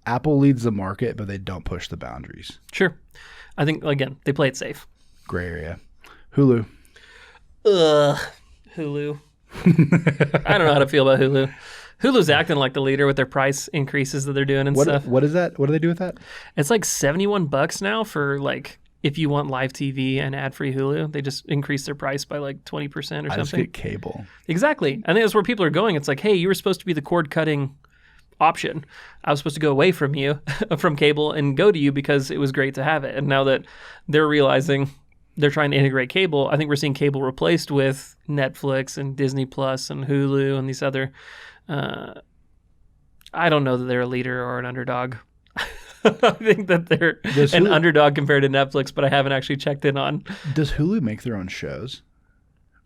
Apple leads the market, but they don't push the boundaries. Sure. I think, again, they play it safe. Gray area. Hulu. Hulu. I don't know how to feel about Hulu. Hulu's acting like the leader with their price increases that they're doing and stuff. What is that? What do they do with that? It's like $71 now for like, if you want live TV and ad-free Hulu. They just increased their price by like 20% or something. I just get cable. Exactly. I think that's where people are going. It's like, hey, you were supposed to be the cord-cutting option. I was supposed to go away from you, from cable, and go to you because it was great to have it. And now that they're realizing they're trying to integrate cable. I think we're seeing cable replaced with Netflix and Disney Plus and Hulu and these other. I don't know that they're a leader or an underdog. I think that they're an underdog compared to Netflix, but I haven't actually checked in on. Does Hulu make their own shows?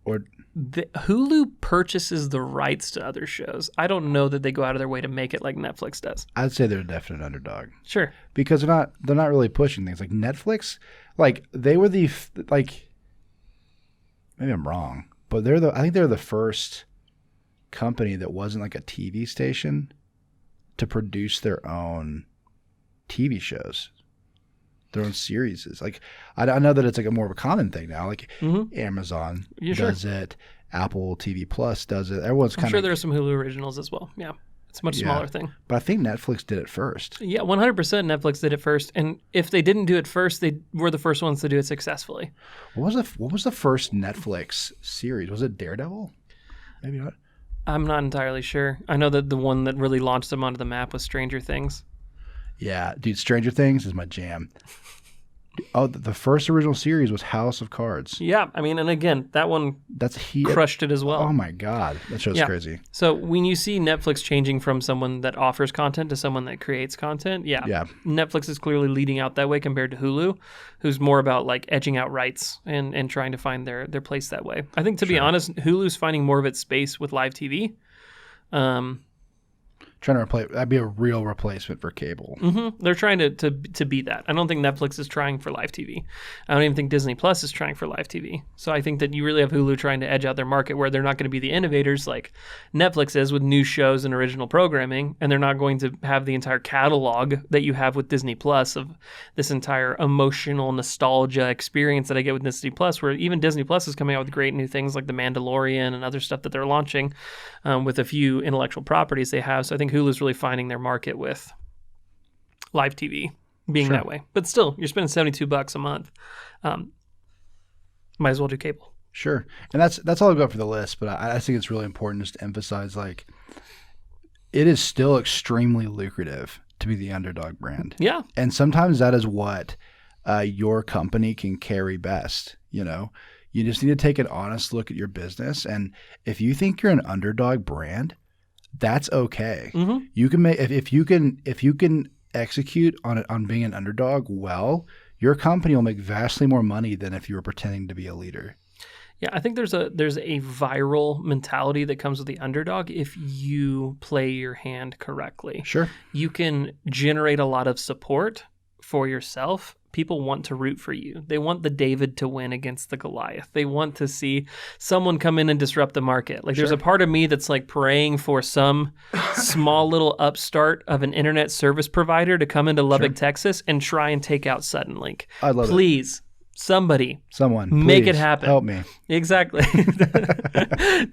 Or Hulu purchases the rights to other shows. I don't know that they go out of their way to make it like Netflix does. I'd say they're a definite underdog. Sure. Because they're not really pushing things. Like Netflix, like they were maybe I'm wrong, but I think they're the first company that wasn't like a TV station to produce their own TV shows. Their own series. Like I know that it's like a more of a common thing now. Like Amazon does it, Apple TV Plus does it. Everyone's kind of. I'm sure there are some Hulu originals as well. Yeah, it's a much smaller thing. But I think Netflix did it first. Yeah, 100% Netflix did it first. And if they didn't do it first, they were the first ones to do it successfully. What was the first Netflix series? Was it Daredevil? Maybe not. I'm not entirely sure. I know that the one that really launched them onto the map was Stranger Things. Yeah, dude, Stranger Things is my jam. Oh, the first original series was House of Cards. Yeah, I mean, and again, that one crushed it as well. Oh my God, that show's crazy. So when you see Netflix changing from someone that offers content to someone that creates content, Netflix is clearly leading out that way compared to Hulu, who's more about like edging out rights and trying to find their place that way. I think, to be honest, Hulu's finding more of its space with live TV. Trying to replace that'd be a real replacement for cable. Mm-hmm. They're trying to be that. I don't think Netflix is trying for live TV. I don't even think Disney Plus is trying for live TV. So I think that you really have Hulu trying to edge out their market, where they're not going to be the innovators like Netflix is with new shows and original programming, and they're not going to have the entire catalog that you have with Disney Plus of this entire emotional nostalgia experience that I get with Disney Plus, where even Disney Plus is coming out with great new things like The Mandalorian and other stuff that they're launching with a few intellectual properties they have. So I think Hulu's really finding their market with live TV being that way. But still, you're spending $72 a month. Might as well do cable. Sure. And that's all I've got for the list, but I think it's really important just to emphasize, like, it is still extremely lucrative to be the underdog brand. Yeah. And sometimes that is what your company can carry best, you know? You just need to take an honest look at your business, and if you think you're an underdog brand, that's okay. Mm-hmm. You can make if you can execute on being an underdog well, your company will make vastly more money than if you were pretending to be a leader. Yeah, I think there's a viral mentality that comes with the underdog if you play your hand correctly. Sure. You can generate a lot of support for yourself. People want to root for you. They want the David to win against the Goliath. They want to see someone come in and disrupt the market. Like, there's a part of me that's like praying for some small little upstart of an internet service provider to come into Lubbock, Texas, and try and take out Suddenlink. I love it. Please. Someone, make it happen. Help me. Exactly.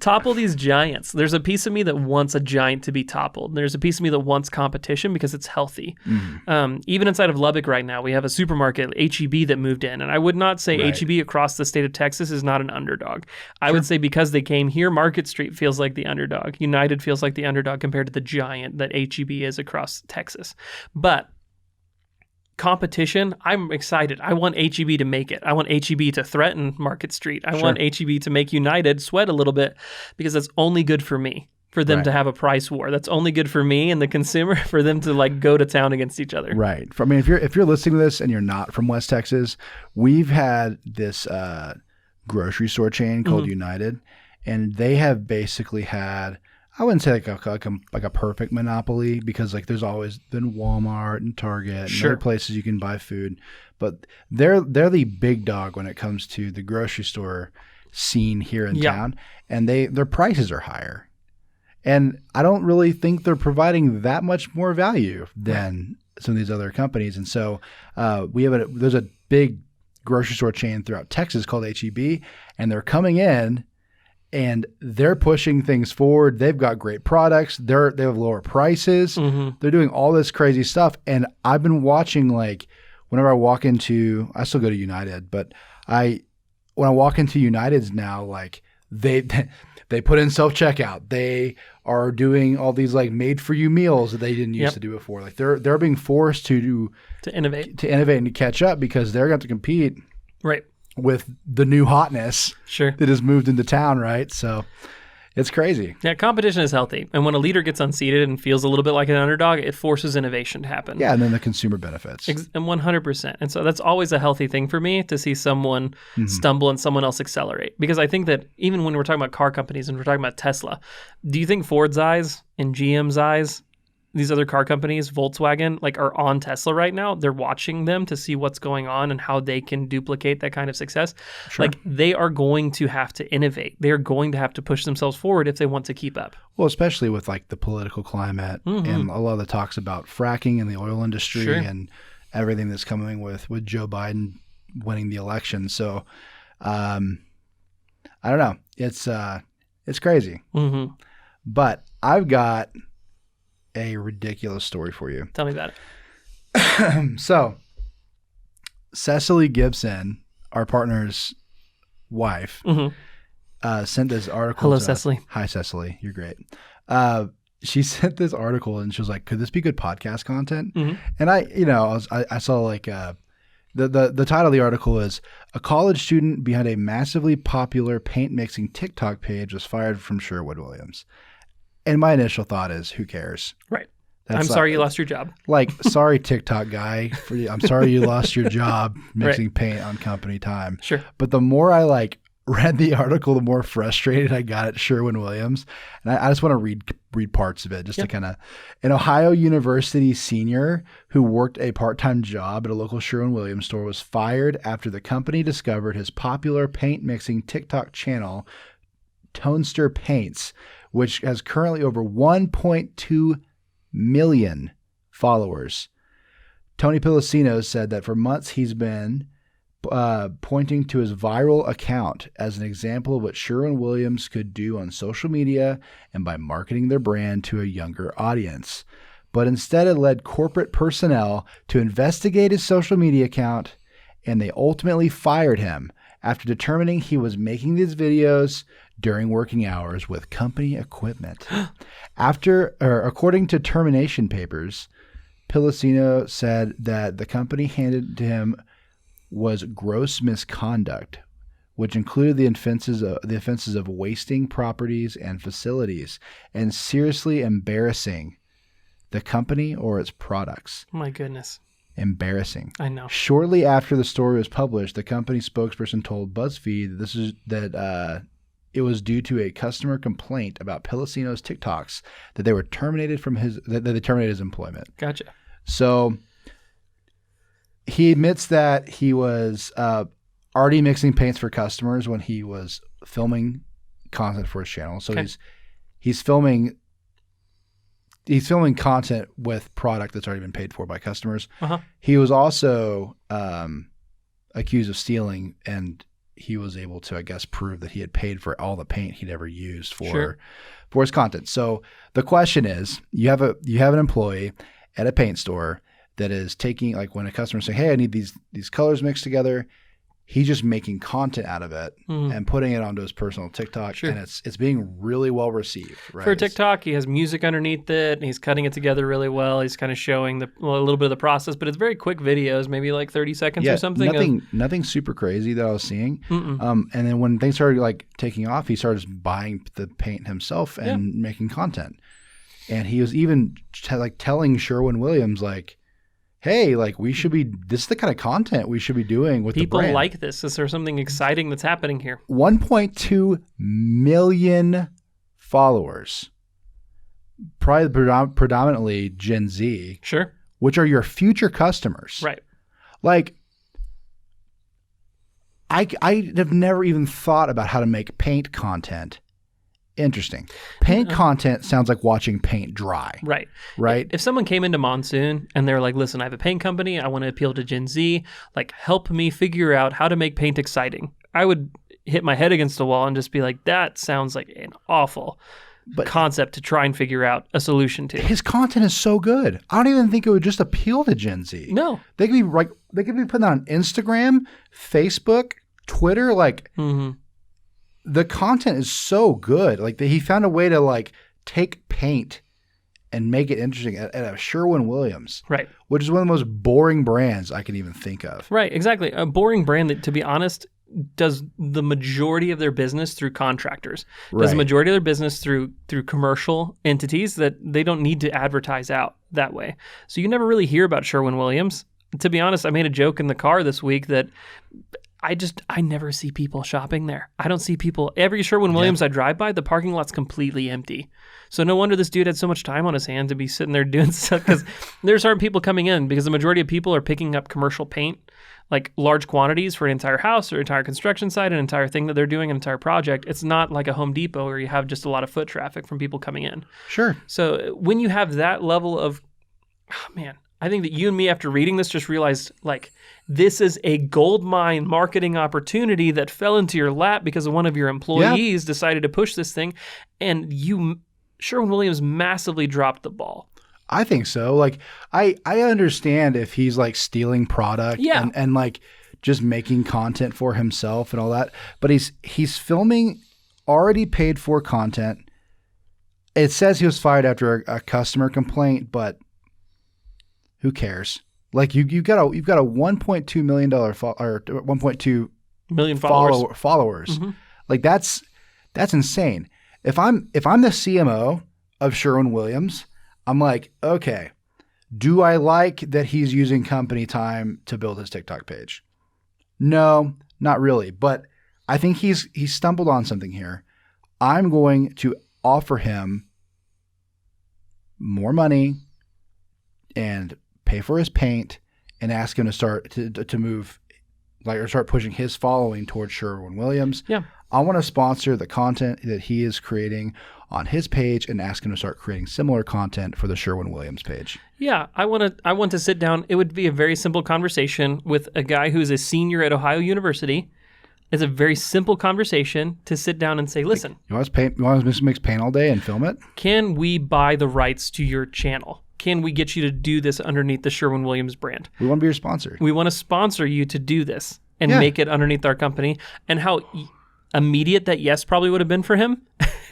Topple these giants. There's a piece of me that wants a giant to be toppled. There's a piece of me that wants competition because it's healthy. Even inside of Lubbock right now, we have a supermarket, H-E-B, that moved in. And I would not say H-E-B across the state of Texas is not an underdog. I would say because they came here, Market Street feels like the underdog. United feels like the underdog compared to the giant that H-E-B is across Texas. But competition, I'm excited. I want H-E-B to make it. I want H-E-B to threaten Market Street. I want H-E-B to make United sweat a little bit, because that's only good for me, for them to have a price war. That's only good for me and the consumer, for them to like go to town against each other. Right. I mean, if you're listening to this and you're not from West Texas, we've had this grocery store chain called United, and they have basically had, I wouldn't say like a perfect monopoly, because like there's always been Walmart and Target and other places you can buy food, but they're the big dog when it comes to the grocery store scene here in town, and their prices are higher, and I don't really think they're providing that much more value than some of these other companies. And so there's a big grocery store chain throughout Texas called H-E-B, and they're coming in and they're pushing things forward. They've got great products. They have lower prices. They're doing all this crazy stuff. And I've been watching, like, whenever I walk into, I still go to United, but when I walk into United's now, like they put in self-checkout. They are doing all these like made for you meals that they didn't used to do before. Like they're being forced to innovate and to catch up, because they're going to compete with the new hotness Sure. that has moved into town, right? So it's crazy. Yeah, competition is healthy. And when a leader gets unseated and feels a little bit like an underdog, it forces innovation to happen. Yeah, and then the consumer benefits. And 100%. And so that's always a healthy thing for me, to see someone stumble and someone else accelerate. Because I think that even when we're talking about car companies and we're talking about Tesla, do you think Ford's eyes and GM's eyes, these other car companies, Volkswagen, like, are on Tesla right now? They're watching them to see what's going on and how they can duplicate that kind of success. Sure. Like, they are going to have to innovate. They are going to have to push themselves forward if they want to keep up. Well, especially with like the political climate and a lot of the talks about fracking in the oil industry and everything that's coming with Joe Biden winning the election. So, I don't know. It's crazy. But I've got a ridiculous story for you. Tell me about it. So, Cecily Gibson, our partner's wife, sent this article. Hello, to Cecily. Hi, Cecily. You're great. She sent this article and she was like, "Could this be good podcast content?" And I saw like the title of the article is "A college student behind a massively popular paint mixing TikTok page was fired from Sherwin-Williams." And my initial thought is, who cares? Right. That's I'm sorry you lost your job. Like, sorry, TikTok guy. I'm sorry you lost your job mixing paint on company time. Sure. But the more I read the article, the more frustrated I got at Sherwin-Williams. And I just want to read parts of it just to kind of. An Ohio University senior who worked a part-time job at a local Sherwin-Williams store was fired after the company discovered his popular paint mixing TikTok channel, Tonester Paints, which has currently over 1.2 million followers. Tony Pellicino said that for months he's been pointing to his viral account as an example of what Sherwin-Williams could do on social media and by marketing their brand to a younger audience. But instead it led corporate personnel to investigate his social media account, and they ultimately fired him after determining he was making these videos during working hours with company equipment. According to termination papers, Pellicino said that the company handed to him was gross misconduct, which included the offenses of wasting properties and facilities and seriously embarrassing the company or its products. My goodness. Embarrassing. I know. Shortly after the story was published, the company spokesperson told BuzzFeed that it was due to a customer complaint about Pellicino's TikToks that they were terminated that they terminated his employment. Gotcha. So he admits that he was already mixing paints for customers when he was filming content for his channel. So he's filming content with product that's already been paid for by customers. He was also accused of stealing, and he was able to, I guess, prove that he had paid for all the paint he'd ever used for his content. So the question is, you have an employee at a paint store that is taking, like, when a customer saying, "Hey, I need these colors mixed together," he's just making content out of it and putting it onto his personal TikTok, and it's being really well received. Right? For TikTok, he has music underneath it, and he's cutting it together really well. He's kind of showing a little bit of the process, but it's very quick videos, maybe like 30 seconds or something. Nothing super crazy that I was seeing. And then when things started like taking off, he started buying the paint himself and making content. And he was even telling Sherwin-Williams, like, "Hey, like, this is the kind of content we should be doing with people the brand." like this. Is there something exciting that's happening here? 1.2 million followers, probably predominantly Gen Z. Sure. Which are your future customers. Right. Like, I have never even thought about how to make paint content interesting. Paint content sounds like watching paint dry. Right. Right? If someone came into Monsoon and they're like, "Listen, I have a paint company. I want to appeal to Gen Z. Like, help me figure out how to make paint exciting," I would hit my head against the wall and just be like, that sounds like an awful concept to try and figure out a solution to. His content is so good. I don't even think it would just appeal to Gen Z. No. They could be putting that on Instagram, Facebook, Twitter, like the content is so good. Like, he found a way to like take paint and make it interesting at a Sherwin-Williams, right? Which is one of the most boring brands I can even think of. Right, exactly. A boring brand that, to be honest, does the majority of their business through contractors, does Right. the majority of their business through commercial entities that they don't need to advertise out that way. So you never really hear about Sherwin-Williams. To be honest, I made a joke in the car this week that I never see people shopping there. I don't see people. Every Sherwin-Williams I drive by, the parking lot's completely empty. So no wonder this dude had so much time on his hands to be sitting there doing stuff, because there's aren't people coming in, because the majority of people are picking up commercial paint, like large quantities for an entire house or entire construction site, an entire thing that they're doing, an entire project. It's not like a Home Depot where you have just a lot of foot traffic from people coming in. Sure. So when you have that level of, I think that you and me, after reading this, just realized, like, this is a gold mine marketing opportunity that fell into your lap because one of your employees decided to push this thing, and Sherwin-Williams massively dropped the ball. I think so. Like, I understand if he's like stealing product and like just making content for himself and all that, but he's filming already paid for content. It says he was fired after a customer complaint, but who cares? Like, you've got a $1.2 million or 1.2 million followers. Followers. Like, that's insane. If I'm the CMO of Sherwin-Williams, I'm like, okay, do I like that he's using company time to build his TikTok page? No, not really. But I think he's stumbled on something here. I'm going to offer him more money and pay for his paint and ask him to start to move, like, or start pushing his following towards Sherwin-Williams. Yeah. I want to sponsor the content that he is creating on his page and ask him to start creating similar content for the Sherwin-Williams page. Yeah, I want to sit down. It would be a very simple conversation with a guy who's a senior at Ohio University. It's a very simple conversation to sit down and say, listen, You want us to mix paint all day and film it? can we buy the rights to your channel? Can we get you to do this underneath the Sherwin-Williams brand? We want to be your sponsor. We want to sponsor you to do this and make it underneath our company. And how immediate that yes probably would have been for him,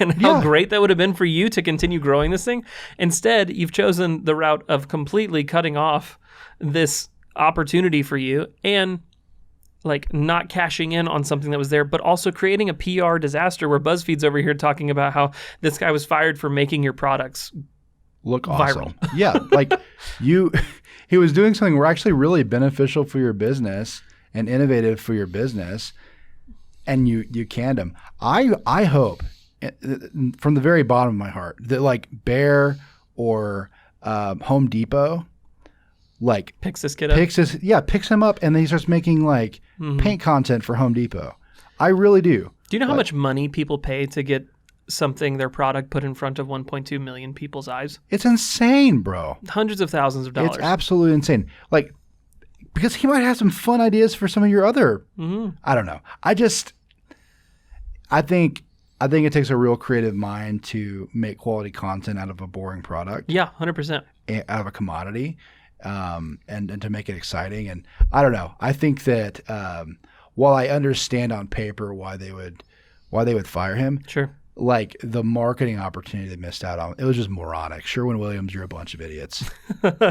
and how great that would have been for you to continue growing this thing. Instead, you've chosen the route of completely cutting off this opportunity for you and like not cashing in on something that was there, but also creating a PR disaster where BuzzFeed's over here talking about how this guy was fired for making your products look viral. Awesome. Yeah, like he was doing something actually really beneficial for your business and innovative for your business, and you canned him. I hope, from the very bottom of my heart, that like Bear or Home Depot like picks this kid up. Picks him up, and then he starts making like paint content for Home Depot. I really do. Do you know how much money people pay to get their product put in front of 1.2 million people's eyes? It's insane, bro. Hundreds of thousands of dollars. It's absolutely insane. Like, because he might have some fun ideas for some of your other. I don't know. I think it takes a real creative mind to make quality content out of a boring product. Yeah, 100%. Out of a commodity, and to make it exciting. And I don't know. I think that while I understand on paper why they would fire him, sure, like the marketing opportunity they missed out on, it was just moronic. Sherwin-Williams, you're a bunch of idiots.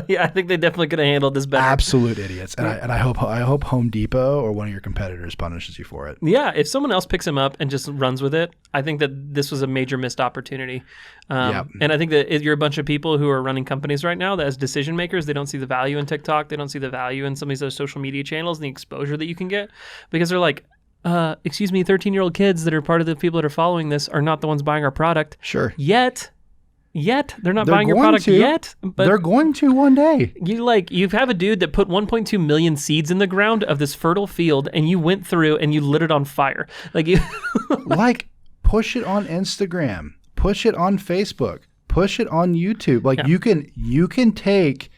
Yeah, I think they definitely could have handled this better. Absolute idiots. And I hope Home Depot or one of your competitors punishes you for it. Yeah, if someone else picks him up and just runs with it, I think that this was a major missed opportunity. And I think that you're a bunch of people who are running companies right now that, as decision makers, they don't see the value in TikTok. They don't see the value in some of these other social media channels and the exposure that you can get, because they're like, excuse me, 13-year-old kids that are part of the people that are following this are not the ones buying our product. Sure. Yet they're not buying your product yet. But they're going to one day. You have a dude that put 1.2 million seeds in the ground of this fertile field, and you went through and you lit it on fire. Like, push it on Instagram, push it on Facebook, push it on YouTube. Like, you can take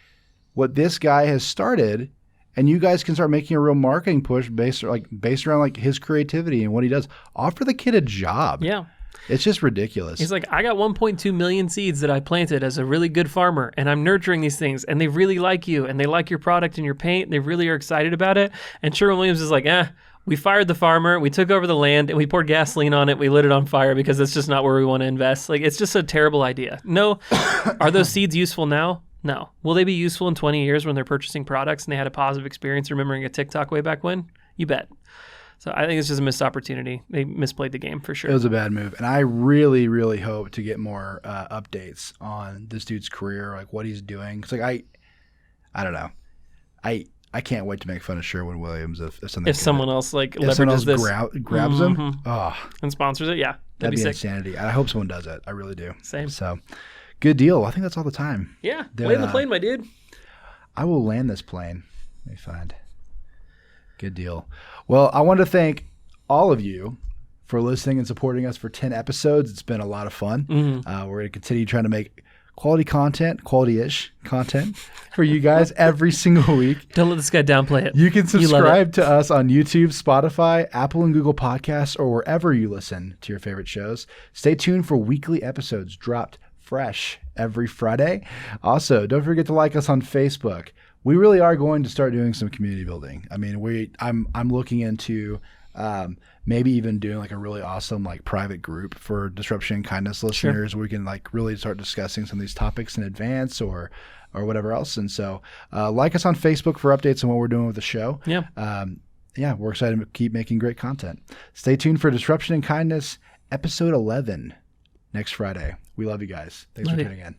what this guy has started, and you guys can start making a real marketing push based around like his creativity and what he does. Offer the kid a job. Yeah. It's just ridiculous. He's like, I got 1.2 million seeds that I planted as a really good farmer, and I'm nurturing these things, and they really like you, and they like your product and your paint, and they really are excited about it. And Sherwin-Williams is like, we fired the farmer, we took over the land, and we poured gasoline on it, we lit it on fire because that's just not where we want to invest. Like, it's just a terrible idea. No. Are those seeds useful now? No. Will they be useful in 20 years when they're purchasing products and they had a positive experience remembering a TikTok way back when? You bet. So I think it's just a missed opportunity. They misplayed the game for sure. It was a bad move. And I really, really hope to get more updates on this dude's career, like what he's doing. Because like I don't know. I can't wait to make fun of Sherwin-Williams if someone else like if someone leverages else this. grabs him. Oh, and sponsors it. Yeah. that'd be sick. insanity. I hope someone does it. I really do. Same. So good deal. I think that's all the time. Yeah. Land the plane, my dude. I will land this plane. Let me find. Good deal. Well, I want to thank all of you for listening and supporting us for 10 episodes. It's been a lot of fun. We're going to continue trying to make quality-ish content for you guys every single week. Don't let this guy downplay it. You can subscribe to us on YouTube, Spotify, Apple and Google Podcasts, or wherever you listen to your favorite shows. Stay tuned for weekly episodes dropped fresh every Friday. Also, don't forget to like us on Facebook. We really are going to start doing some community building. I mean, I'm looking into maybe even doing like a really awesome like private group for Disruption and Kindness listeners. Sure. Where we can like really start discussing some of these topics in advance or whatever else. And so like us on Facebook for updates on what we're doing with the show. Yeah. We're excited to keep making great content. Stay tuned for Disruption and Kindness episode 11 next Friday. We love you guys. Thanks for tuning in.